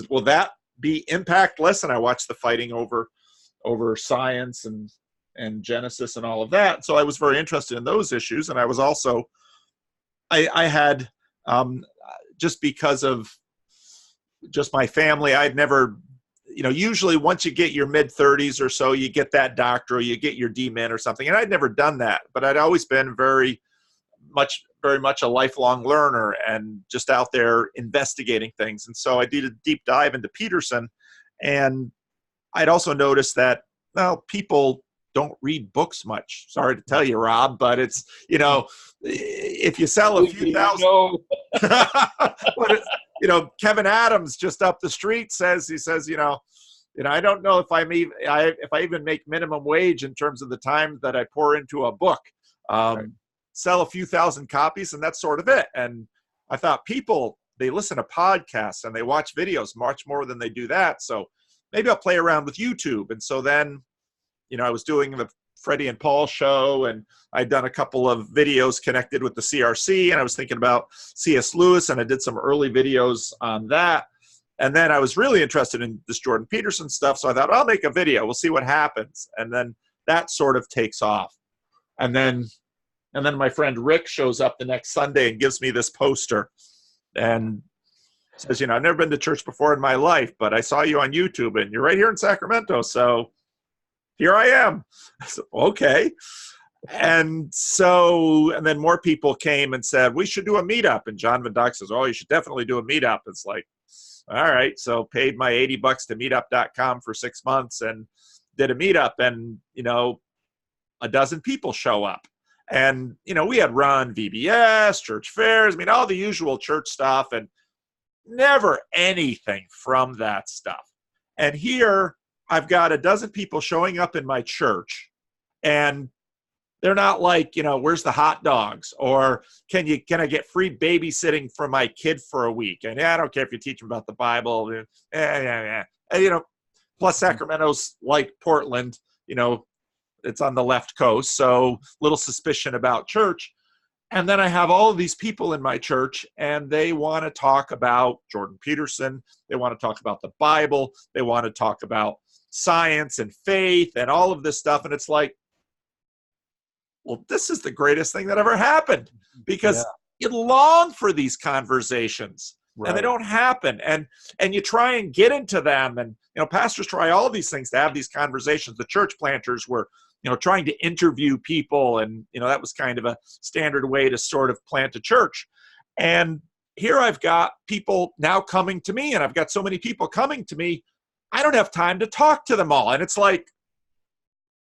[SPEAKER 1] Will that be impactless? And I watched the fighting over science and Genesis and all of that. So I was very interested in those issues. And I was also, I had, just because of just my family, I'd never, usually once you get your mid-30s or so, you get that doctor or you get your DMin or something. And I'd never done that, but I'd always been very much a lifelong learner and just out there investigating things. And so I did a deep dive into Peterson. And I'd also noticed that, well, people don't read books much. Sorry to tell you, Rob, but it's, if you sell a few thousand, Kevin Adams just up the street says, I don't know if I even make minimum wage in terms of the time that I pour into a book. Right. Sell a few thousand copies, and that's sort of it. And I thought people, they listen to podcasts and they watch videos much more than they do that. So maybe I'll play around with YouTube. And so then, I was doing the Freddie and Paul show, and I'd done a couple of videos connected with the CRC, and I was thinking about C.S. Lewis, and I did some early videos on that. And then I was really interested in this Jordan Peterson stuff. So I thought, I'll make a video. We'll see what happens. And then that sort of takes off. And then my friend Rick shows up the next Sunday and gives me this poster and says, I've never been to church before in my life, but I saw you on YouTube and you're right here in Sacramento. So here I am. I said, okay. And then more people came and said, we should do a meetup. And John Van Dyke says, oh, you should definitely do a meetup. It's like, all right. So paid my $80 to meetup.com for 6 months and did a meetup, and, a dozen people show up. And, we had run VBS, church fairs, all the usual church stuff, and never anything from that stuff. And here I've got a dozen people showing up in my church, and they're not like, where's the hot dogs? Or can I get free babysitting for my kid for a week? And I don't care if you teach them about the Bible. And, plus Sacramento's like Portland, it's on the left coast, so little suspicion about church. And then I have all of these people in my church, and they want to talk about Jordan Peterson. They want to talk about the Bible. They want to talk about science and faith and all of this stuff. And it's like, well, this is the greatest thing that ever happened, because you long for these conversations. Right. And they don't happen. And you try and get into them. And, pastors try all of these things to have these conversations. The church planters were, trying to interview people. And, that was kind of a standard way to sort of plant a church. And here I've got people now coming to me, and I've got so many people coming to me, I don't have time to talk to them all. And it's like,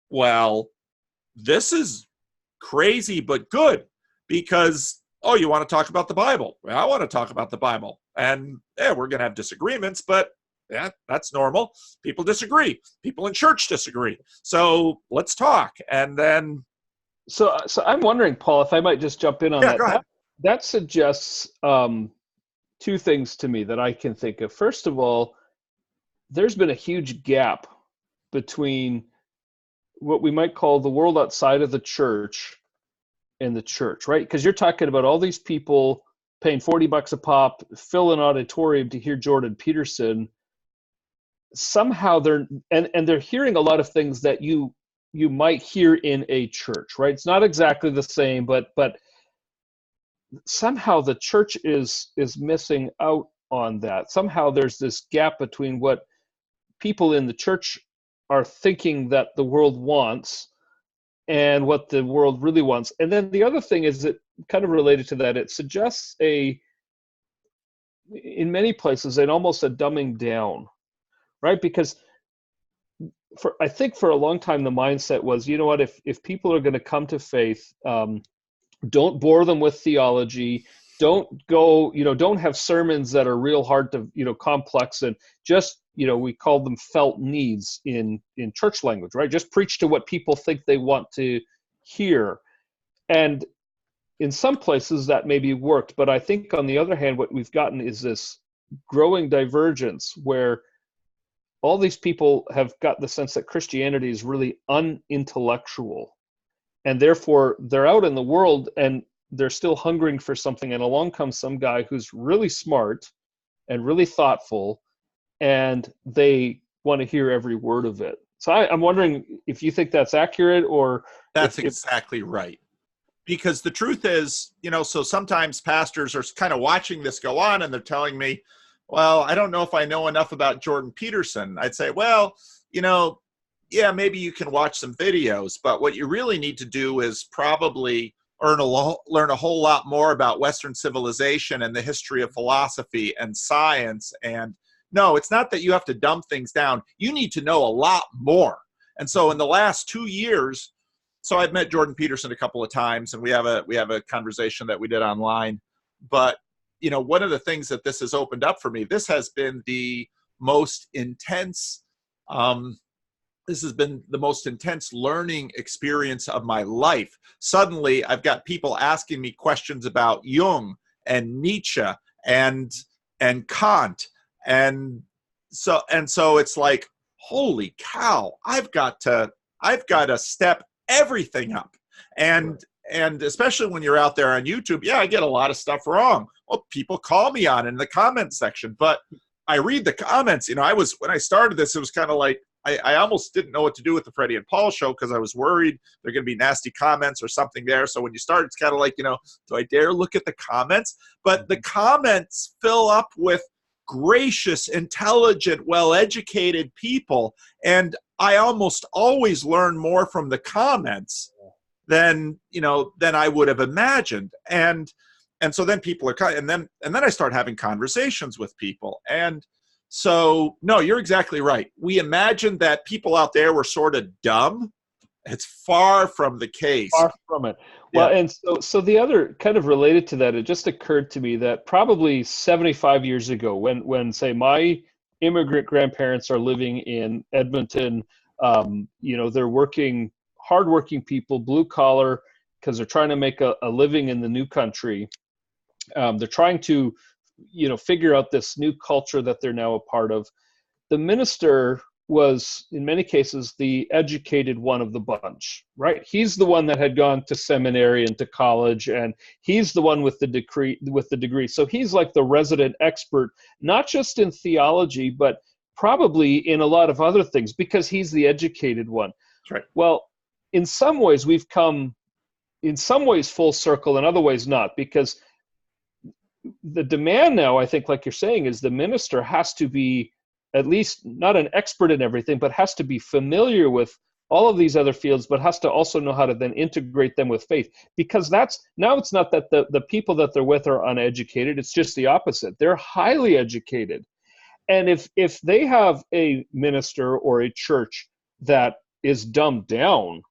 [SPEAKER 1] well, this is crazy, but good, because, oh, you want to talk about the Bible? Well, I want to talk about the Bible. And we're going to have disagreements, but that's normal. People disagree. People in church disagree. So let's talk. And then.
[SPEAKER 2] So I'm wondering, Paul, if I might just jump in on that.
[SPEAKER 1] Go ahead.
[SPEAKER 2] That suggests two things to me that I can think of. First of all, there's been a huge gap between what we might call the world outside of the church and the church, right? Because you're talking about all these people paying $40 a pop, fill an auditorium to hear Jordan Peterson. Somehow they're hearing a lot of things that you you might hear in a church, right? It's not exactly the same, but somehow the church is missing out on that. Somehow there's this gap between what people in the church are thinking that the world wants and what the world really wants. And then the other thing is that, kind of related to that, it suggests in many places, almost a dumbing down, right? Because I think for a long time, the mindset was, you know what, if people are going to come to faith, don't bore them with theology. Don't go, don't have sermons that are real hard to, complex, and just, we call them felt needs in church language, right? Just preach to what people think they want to hear. And in some places that maybe worked, but I think on the other hand, what we've gotten is this growing divergence where all these people have got the sense that Christianity is really unintellectual, and therefore they're out in the world and they're still hungering for something. And along comes some guy who's really smart and really thoughtful, and they want to hear every word of it. So I'm wondering if you think that's accurate, or
[SPEAKER 1] that's exactly right. Because the truth is, so sometimes pastors are kind of watching this go on and they're telling me, well, I don't know if I know enough about Jordan Peterson. I'd say, well, yeah, maybe you can watch some videos, but what you really need to do is probably learn a whole lot more about Western civilization and the history of philosophy and science. And no, it's not that you have to dumb things down. You need to know a lot more. And so in the last 2 years, so I've met Jordan Peterson a couple of times, and we have a conversation that we did online. But one of the things that this has opened up for me, this has been the most intense. This has been the most intense learning experience of my life. Suddenly, I've got people asking me questions about Jung and Nietzsche and Kant, and so it's like, holy cow! I've got to step everything up. And especially when you're out there on YouTube, yeah, I get a lot of stuff wrong. Well, people call me on it in the comments section, but I read the comments. When I started this, it was kind of like, I almost didn't know what to do with the Freddie and Paul show, because I was worried there are going to be nasty comments or something there. So when you start, it's kind of like, do I dare look at the comments? But the comments fill up with gracious, intelligent, well-educated people. And I almost always learn more from the comments than I would have imagined. And so then people are, and then I start having conversations with people. And so, no, you're exactly right. We imagined that people out there were sort of dumb. It's far from the case.
[SPEAKER 2] Far from it. Well, yeah. And so the other kind of related to that, it just occurred to me that probably 75 years ago, when say my immigrant grandparents are living in Edmonton, they're hardworking people, blue collar, because they're trying to make a living in the new country. They're trying to, figure out this new culture that they're now a part of. The minister was, in many cases, the educated one of the bunch, right? He's the one that had gone to seminary and to college, and he's the one with the degree. So he's like the resident expert, not just in theology, but probably in a lot of other things, because he's the educated one.
[SPEAKER 1] That's right.
[SPEAKER 2] Well, in some ways, we've come, in some ways, full circle, in other ways not, because the demand now, I think, like you're saying, is the minister has to be at least not an expert in everything, but has to be familiar with all of these other fields, but has to also know how to then integrate them with faith. Because now it's not that the people that they're with are uneducated, it's just the opposite. They're highly educated. And if they have a minister or a church that is dumbed down,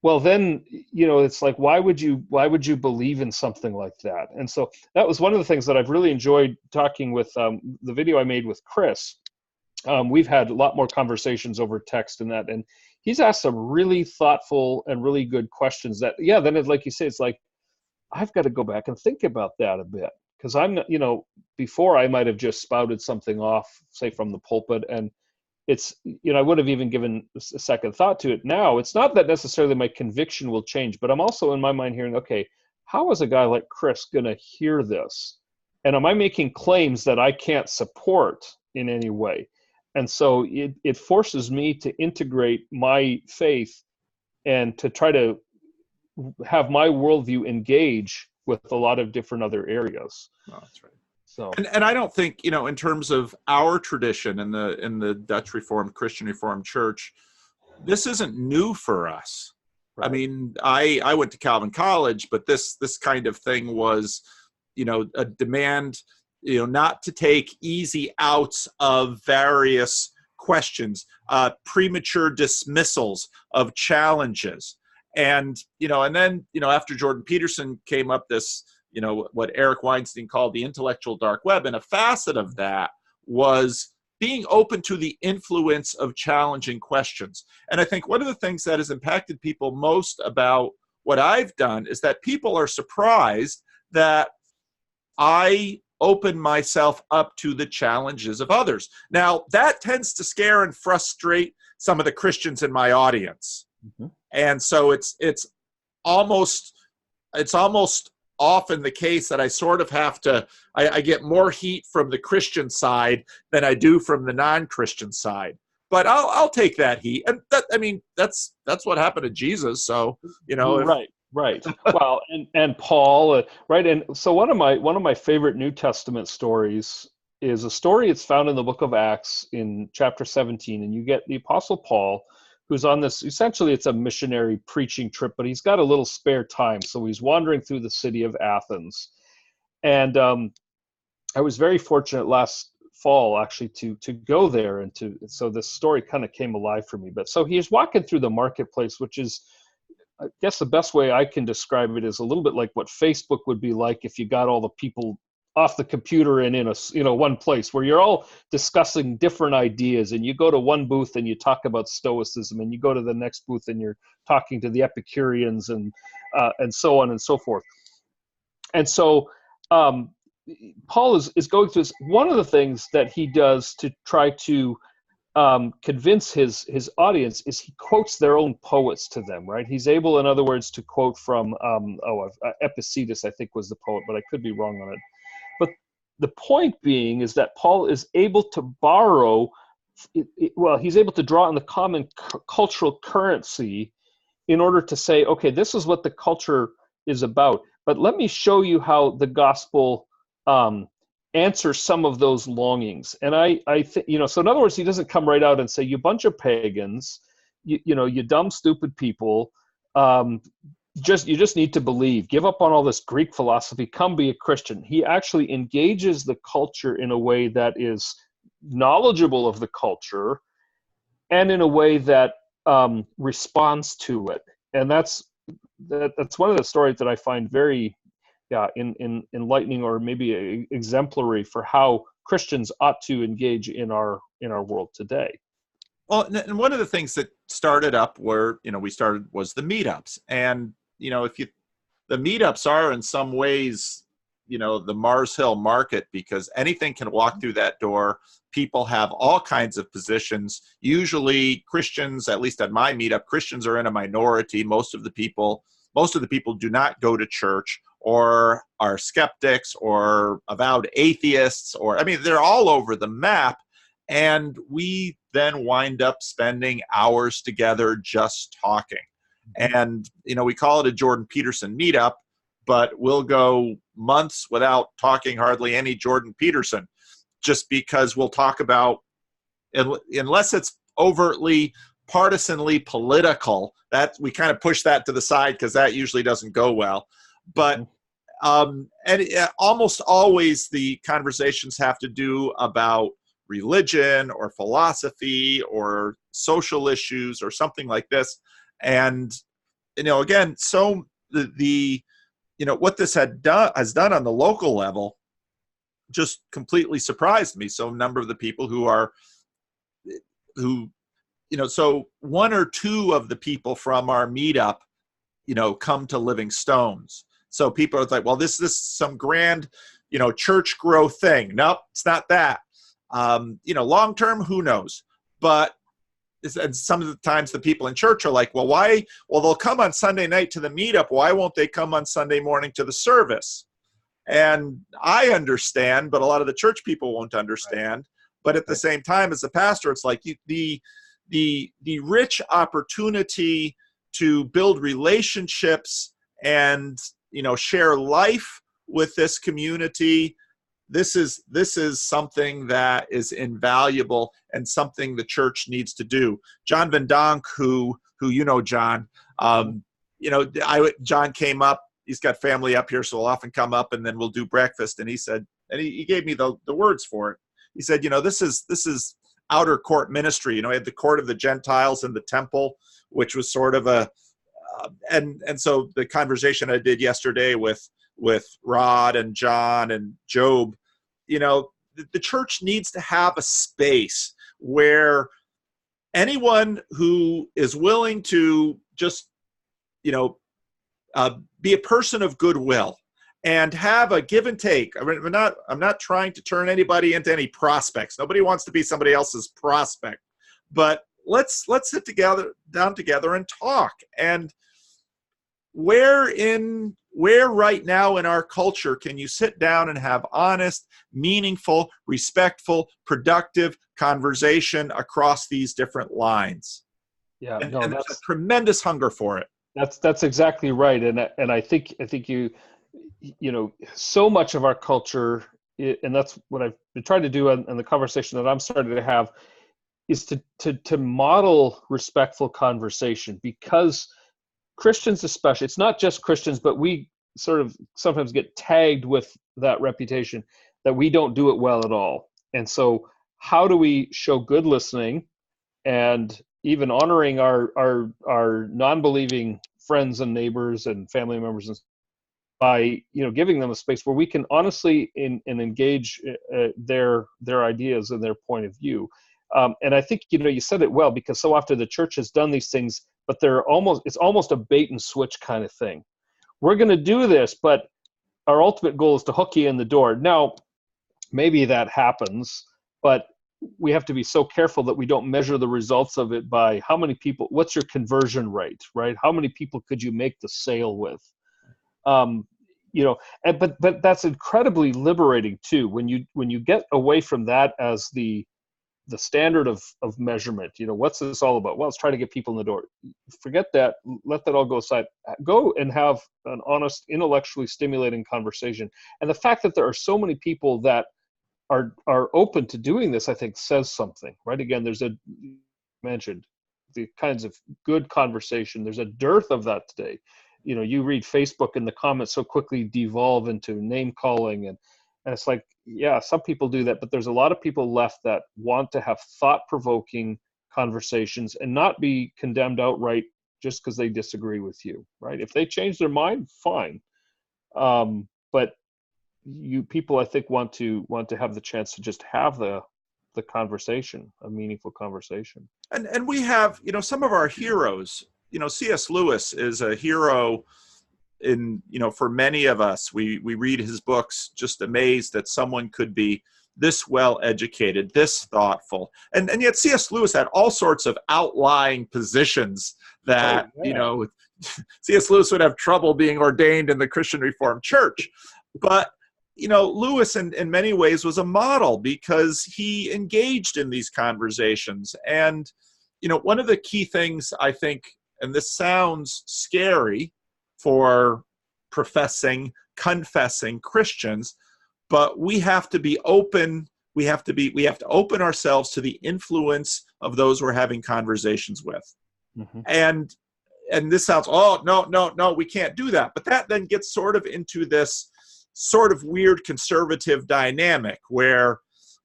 [SPEAKER 2] well, then, it's like, why would you believe in something like that? And so that was one of the things that I've really enjoyed talking with the video I made with Chris. We've had a lot more conversations over text and that, and he's asked some really thoughtful and really good questions that, then like you say, it's like, I've got to go back and think about that a bit, because I'm not, before I might have just spouted something off, say from the pulpit, and it's, I would have even given a second thought to it. Now, it's not that necessarily my conviction will change, but I'm also in my mind hearing, okay, how is a guy like Chris going to hear this? And am I making claims that I can't support in any way? And so it forces me to integrate my faith and to try to have my worldview engage with a lot of different other areas.
[SPEAKER 1] Oh, that's right.
[SPEAKER 2] So,
[SPEAKER 1] and I don't think, in terms of our tradition in the Dutch Reformed, Christian Reformed Church, this isn't new for us. Right. I mean, I went to Calvin College, but this kind of thing was, a demand, not to take easy outs of various questions, premature dismissals of challenges. And, and then, after Jordan Peterson came up, this, what Eric Weinstein called the intellectual dark web, and a facet of that was being open to the influence of challenging questions. And I think one of the things that has impacted people most about what I've done is that people are surprised that I open myself up to the challenges of others. Now, that tends to scare and frustrate some of the Christians in my audience. Mm-hmm. And so it's almost often the case that I sort of have to, I get more heat from the Christian side than I do from the non-Christian side. But I'll take that heat. And that's what happened to Jesus. So,
[SPEAKER 2] Right. Well, and Paul, right. And so one of my favorite New Testament stories is a story. It's found in the book of Acts in chapter 17. And you get the Apostle Paul, who's on this, essentially it's a missionary preaching trip, but he's got a little spare time. So he's wandering through the city of Athens. And I was very fortunate last fall actually to go there, and so this story kind of came alive for me. But so he's walking through the marketplace, which is, I guess the best way I can describe it is a little bit like what Facebook would be like if you got all the people off the computer and in a one place where you're all discussing different ideas, and you go to one booth and you talk about Stoicism, and you go to the next booth and you're talking to the Epicureans and so on and so forth. And so Paul is going through this. One of the things that he does to try to convince his audience is he quotes their own poets to them, right? He's able, in other words, to quote from Epictetus, I think was the poet, but I could be wrong on it. But the point being is that Paul is able to borrow, he's able to draw on the common cultural currency in order to say, okay, this is what the culture is about, but let me show you how the gospel answers some of those longings. And I think, so in other words, he doesn't come right out and say, you bunch of pagans, you dumb, stupid people, you just need to believe, give up on all this Greek philosophy, come be a Christian. He actually engages the culture in a way that is knowledgeable of the culture and in a way that responds to it. And that's one of the stories that I find very enlightening, or maybe exemplary for how Christians ought to engage in our world today.
[SPEAKER 1] Well, and one of the things that started up where we started was the meetups, and the meetups are in some ways the Mars Hill market, because anything can walk through that door. People have all kinds of positions. Usually Christians, at least at my meetup, Christians are in a minority. Most of the people do not go to church, or are skeptics, or avowed atheists, they're all over the map. And we then wind up spending hours together just talking. And, we call it a Jordan Peterson meetup, but we'll go months without talking hardly any Jordan Peterson, just because we'll talk about, unless it's overtly partisanly political, that we kind of push that to the side because that usually doesn't go well. But almost always the conversations have to do about religion or philosophy or social issues or something like this. And again, so the what this has done on the local level just completely surprised me. So a number of the people so one or two of the people from our meetup come to Living Stones. So people are like, well, this is some grand church growth thing. Nope, it's not that. Long term, who knows? But and some of the times the people in church are like, well, why? Well, they'll come on Sunday night to the meetup. Why won't they come on Sunday morning to the service? And I understand, but a lot of the church people won't understand. But at the same time, as a pastor, it's like the rich opportunity to build relationships and, share life with this community. This is something that is invaluable and something the church needs to do. John Van Donk, who John, John came up. He's got family up here, so he'll often come up, and then we'll do breakfast. And he said, and he gave me the words for it. He said, this is outer court ministry. He had the court of the Gentiles and the temple, which was sort of and so the conversation I did yesterday with Rod and John and Job, the church needs to have a space where anyone who is willing to just, be a person of goodwill and have a give and take. I'm not trying to turn anybody into any prospects. Nobody wants to be somebody else's prospect, but let's sit down together and talk. And where right now in our culture can you sit down and have honest, meaningful, respectful, productive conversation across these different lines?
[SPEAKER 2] Yeah,
[SPEAKER 1] and there's a tremendous hunger for it.
[SPEAKER 2] That's exactly right, and I think you so much of our culture, and that's what I've been trying to do in the conversation that I'm starting to have, is to model respectful conversation, because Christians especially, it's not just Christians, but we sort of sometimes get tagged with that reputation that we don't do it well at all. And so how do we show good listening and even honoring our non-believing friends and neighbors and family members, and by giving them a space where we can honestly engage their ideas and their point of view. And I think you said it well, because so often the church has done these things, but it's almost a bait and switch kind of thing. We're going to do this, but our ultimate goal is to hook you in the door. Now, maybe that happens, but we have to be so careful that we don't measure the results of it by how many people, what's your conversion rate, right? How many people could you make the sale with? But that's incredibly liberating too, when you get away from that as the standard of measurement. What's this all about? Well, let's try to get people in the door. Forget that. Let that all go aside. Go and have an honest, intellectually stimulating conversation. And the fact that there are so many people that are open to doing this, I think, says something, right? Again, you mentioned the kinds of good conversation. There's a dearth of that today. You read Facebook and the comments so quickly devolve into name calling, and it's like, yeah, some people do that, but there's a lot of people left that want to have thought-provoking conversations and not be condemned outright just because they disagree with you, right? If they change their mind, fine. But people, I think, want to have the chance to just have the conversation, a meaningful conversation.
[SPEAKER 1] And we have, some of our heroes. C.S. Lewis is a hero for many of us. We read his books just amazed that someone could be this well educated, this thoughtful, and yet C.S. Lewis had all sorts of outlying positions that C.S. Lewis would have trouble being ordained in the Christian Reformed Church. But Lewis in many ways was a model because he engaged in these conversations. And one of the key things, I think, and this sounds scary for confessing Christians, but we have to be open. We have to open ourselves to the influence of those we're having conversations with. Mm-hmm. And this sounds, no, we can't do that. But that then gets sort of into this sort of weird conservative dynamic where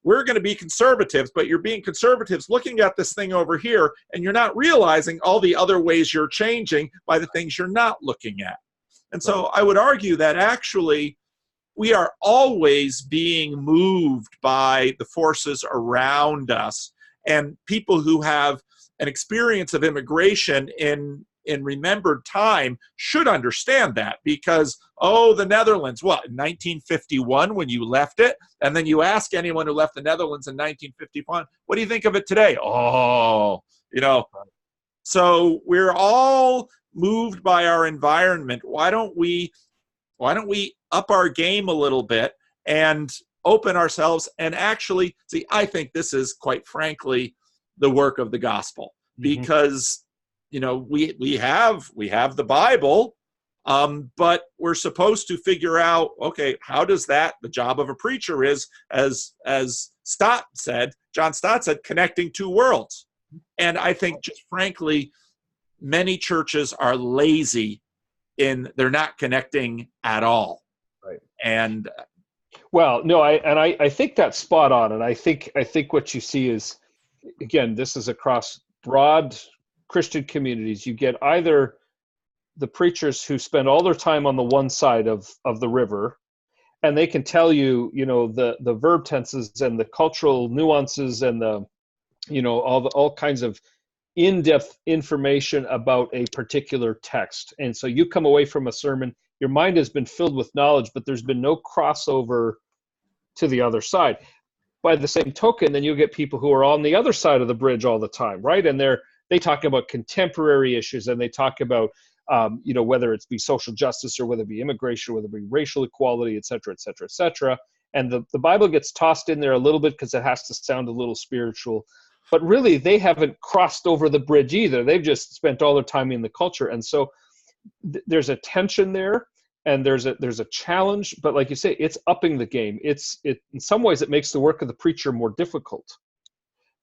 [SPEAKER 1] we're going to be conservatives, but you're being conservatives looking at this thing over here, and you're not realizing all the other ways you're changing by the things you're not looking at. And so I would argue that actually we are always being moved by the forces around us, and people who have an experience of immigration in remembered time should understand that, because, the Netherlands, in 1951 when you left it, and then you ask anyone who left the Netherlands in 1951, what do you think of it today? So we're all moved by our environment. Why don't we up our game a little bit and open ourselves and actually see. I think this is, quite frankly, the work of the gospel, because we have the Bible, but we're supposed to figure out, okay, how does that, the job of a preacher is, as John Stott said, connecting two worlds. And I think, just frankly, many churches are lazy in they're not connecting at all.
[SPEAKER 2] Right.
[SPEAKER 1] And
[SPEAKER 2] well, no, I think that's spot on. And I think what you see is, again, this is across broad Christian communities. You get either the preachers who spend all their time on the one side of the river, and they can tell you, the verb tenses and the cultural nuances and the, all kinds of in-depth information about a particular text. And so you come away from a sermon, your mind has been filled with knowledge, but there's been no crossover to the other side. By the same token, then you get people who are on the other side of the bridge all the time, right? And they talk about contemporary issues, and they talk about whether it's be social justice or whether it be immigration, whether it be racial equality, et cetera, et cetera, et cetera. And the Bible gets tossed in there a little bit because it has to sound a little spiritual. But really, they haven't crossed over the bridge either. They've just spent all their time in the culture. And so there's a tension there, and there's a challenge. But like you say, it's upping the game. It in some ways, it makes the work of the preacher more difficult.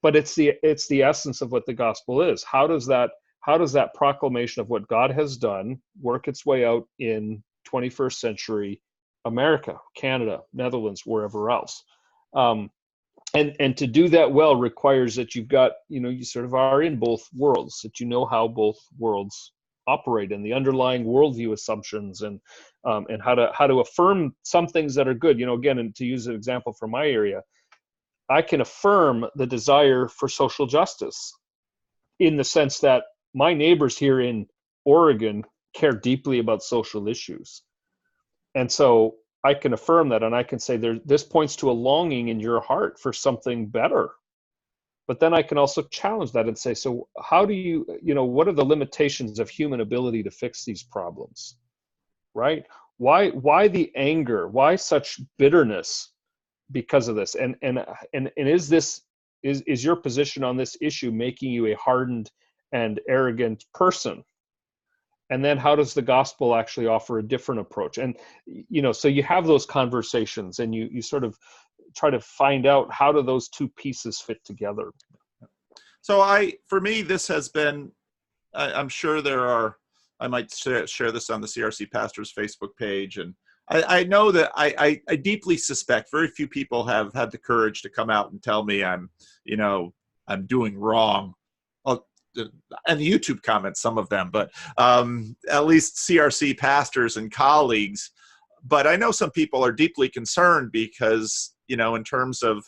[SPEAKER 2] But it's the essence of what the gospel is. How does that proclamation of what God has done work its way out in 21st century America, Canada, Netherlands, wherever else? And to do that well requires that you've got, you sort of are in both worlds, that you know how both worlds operate and the underlying worldview assumptions and how to affirm some things that are good. Again, and to use an example from my area, I can affirm the desire for social justice in the sense that my neighbors here in Oregon care deeply about social issues. And so I can affirm that, and I can say this points to a longing in your heart for something better. But then I can also challenge that and say, so how do you, what are the limitations of human ability to fix these problems, right? Why the anger? Why such bitterness because of this? And is your position on this issue making you a hardened and arrogant person? And then how does the gospel actually offer a different approach? And, so you have those conversations, and you sort of try to find out, how do those two pieces fit together?
[SPEAKER 1] So for me, this has been, I'm sure I might share this on the CRC Pastors Facebook page. And I know that I deeply suspect very few people have had the courage to come out and tell me I'm doing wrong. And the YouTube comments, some of them, but at least CRC pastors and colleagues. But I know some people are deeply concerned because, in terms of,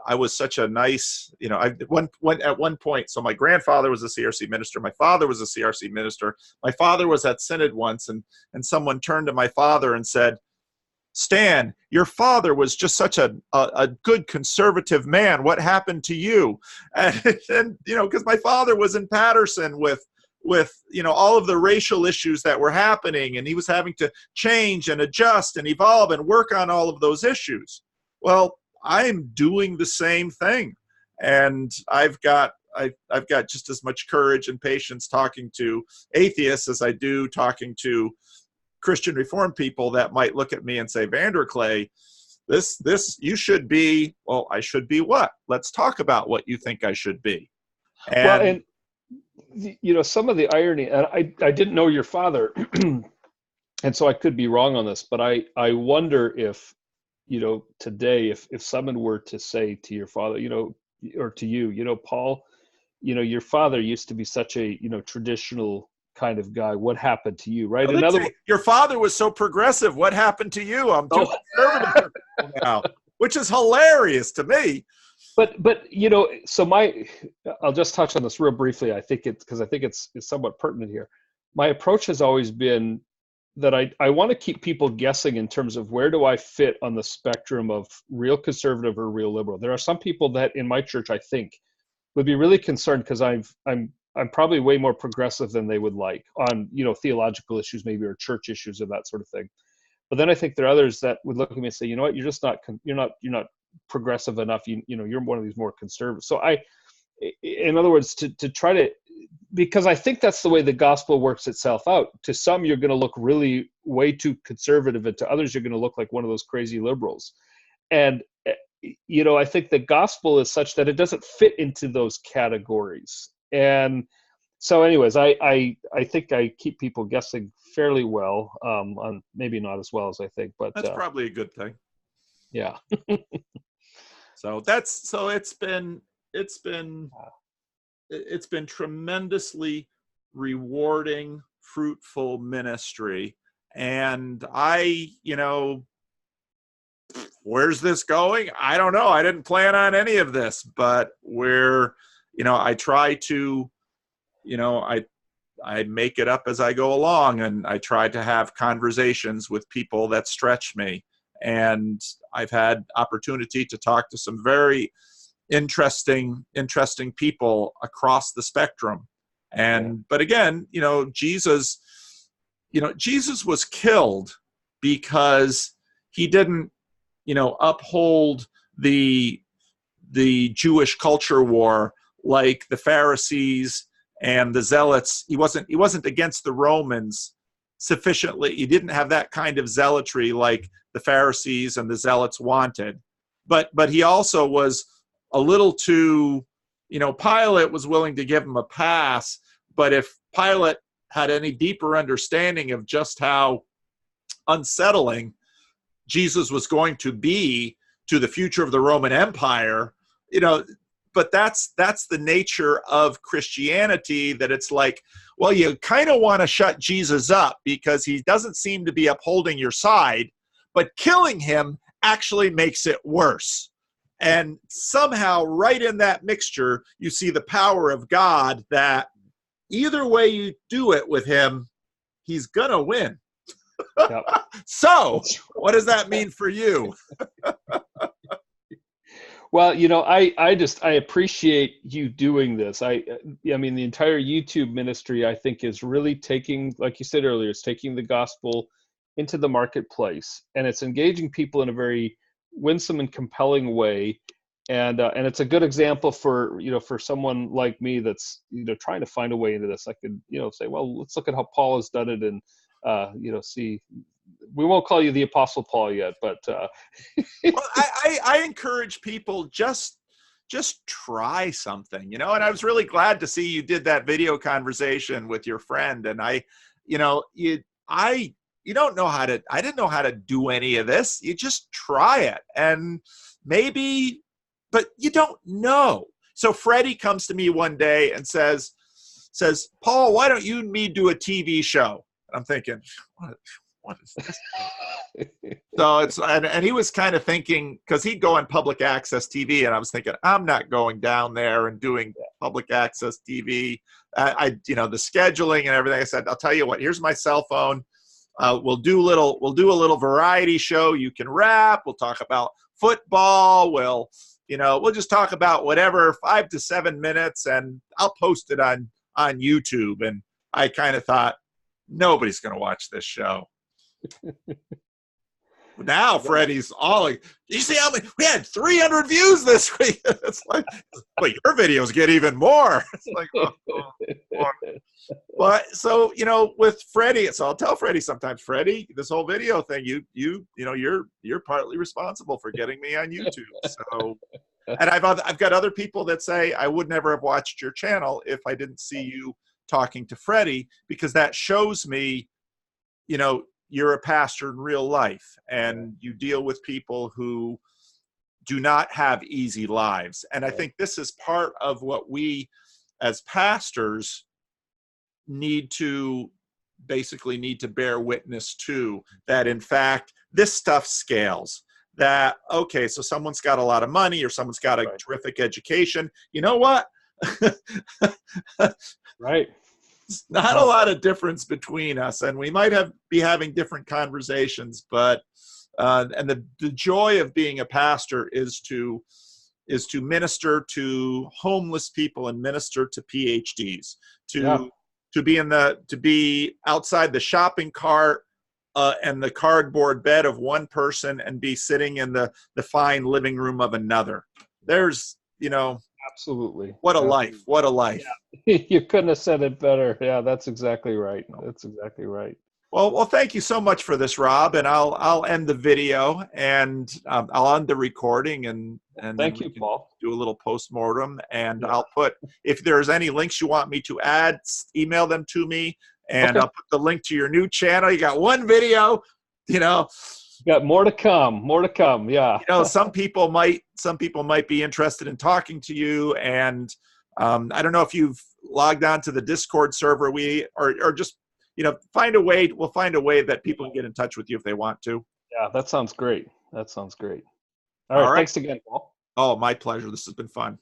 [SPEAKER 1] I was such a nice, at one point, so my grandfather was a CRC minister. My father was a CRC minister. My father was at Synod once, and someone turned to my father and said, "Stan, your father was just such a good conservative man. What happened to you?" And because my father was in Patterson with all of the racial issues that were happening, and he was having to change and adjust and evolve and work on all of those issues. Well, I'm doing the same thing, and I've got just as much courage and patience talking to atheists as I do talking to Christian Reformed people that might look at me and say, "Vanderklay, this you should be." Well, I should be what? Let's talk about what you think I should be. And
[SPEAKER 2] some of the irony, and I didn't know your father, and so I could be wrong on this, but I wonder if, today, if someone were to say to your father, or to you, Paul, your father used to be such a, traditional kind of guy. What happened to you, right?
[SPEAKER 1] In other words, your father was so progressive. What happened to you? I'm too conservative now, which is hilarious to me.
[SPEAKER 2] But so I'll just touch on this real briefly. I think it's somewhat pertinent here. My approach has always been that I want to keep people guessing in terms of where do I fit on the spectrum of real conservative or real liberal. There are some people that in my church, I think, would be really concerned because I'm probably way more progressive than they would like on, theological issues maybe, or church issues or that sort of thing. But then I think there are others that would look at me and say, you know what, you're just not, you're not progressive enough. You know, you're one of these more conservative. So in other words, to try to, because I think that's the way the gospel works itself out. To some, you're going to look really way too conservative, and to others, you're going to look like one of those crazy liberals. And, you know, I think the gospel is such that it doesn't fit into those categories. And so anyways, I think I keep people guessing fairly well, on maybe not as well as I think, but
[SPEAKER 1] that's probably a good thing.
[SPEAKER 2] Yeah.
[SPEAKER 1] So it's been tremendously rewarding, fruitful ministry. And you know, where's this going? I don't know. I didn't plan on any of this, but you know, I try to, you know, I make it up as I go along, and I try to have conversations with people that stretch me. And I've had opportunity to talk to some very interesting people across the spectrum. And but again, you know, Jesus was killed because he didn't, you know, uphold the Jewish culture war like the Pharisees and the Zealots. He wasn't against the Romans sufficiently. He didn't have that kind of zealotry like the Pharisees and the Zealots wanted. But he also was a little too, you know, Pilate was willing to give him a pass, but if Pilate had any deeper understanding of just how unsettling Jesus was going to be to the future of the Roman Empire, you know, but that's the nature of Christianity, that it's like, well, you kind of want to shut Jesus up because he doesn't seem to be upholding your side, but killing him actually makes it worse. And somehow right in that mixture, you see the power of God, that either way you do it with him, he's going to win.
[SPEAKER 2] Yep.
[SPEAKER 1] So what does that mean for you?
[SPEAKER 2] Well, you know, I appreciate you doing this. I mean, the entire YouTube ministry, I think, is really taking, like you said earlier, it's taking the gospel into the marketplace, and it's engaging people in a very winsome and compelling way. And it's a good example for, you know, for someone like me that's, you know, trying to find a way into this. I could, you know, say, well, let's look at how Paul has done it, and you know, see. We won't call you the Apostle Paul yet, but
[SPEAKER 1] well, I encourage people, just try something, you know. And I was really glad to see you did that video conversation with your friend. And I don't know how to, I didn't know how to do any of this. You just try it, and maybe, but you don't know. So Freddie comes to me one day and says, Paul, why don't you and me do a TV show? And I'm thinking, what is this? So and he was kind of thinking, because he'd go on public access TV, and I was thinking, I'm not going down there and doing public access TV. You know, the scheduling and everything. I said, I'll tell you what, here's my cell phone. We'll do a little variety show. You can rap. We'll talk about football. We'll just talk about whatever, 5 to 7 minutes, and I'll post it on YouTube. And I kind of thought, nobody's going to watch this show. Now Freddie's all like, you see how many, we had 300 views this week. It's like, but your videos get even more. It's like, oh. But so, you know, with Freddie, so I'll tell Freddie sometimes, Freddie, this whole video thing, you know, you're partly responsible for getting me on YouTube. So, and I've got other people that say, I would never have watched your channel if I didn't see you talking to Freddie, because that shows me, you know, you're a pastor in real life, and you deal with people who do not have easy lives. And I think this is part of what we as pastors need to bear witness to, that in fact, this stuff scales. That, okay, so someone's got a lot of money, or someone's got a terrific education. You know what?
[SPEAKER 2] Right.
[SPEAKER 1] Not a lot of difference between us, and we might be having different conversations, but and the joy of being a pastor is to minister to homeless people and minister to PhDs, to be outside the shopping cart and the cardboard bed of one person and be sitting in the fine living room of another. There's,
[SPEAKER 2] Absolutely.
[SPEAKER 1] what a life. What a life.
[SPEAKER 2] Yeah. You couldn't have said it better. Yeah, that's exactly right. That's exactly right.
[SPEAKER 1] Well, thank you so much for this, Rob, and I'll end the video, and I'll end the recording, and
[SPEAKER 2] Thank you, Paul.
[SPEAKER 1] do a little postmortem, and I'll put, if there's any links you want me to add, email them to me, and I'll put the link to your new channel. You got one video,
[SPEAKER 2] Got more to come. More to come. Yeah.
[SPEAKER 1] some people might be interested in talking to you, and I don't know if you've logged on to the Discord server. Or just find a way. We'll find a way that people can get in touch with you if they want to.
[SPEAKER 2] Yeah, that sounds great. That sounds great. All right. Thanks again, Paul.
[SPEAKER 1] Oh, my pleasure. This has been fun.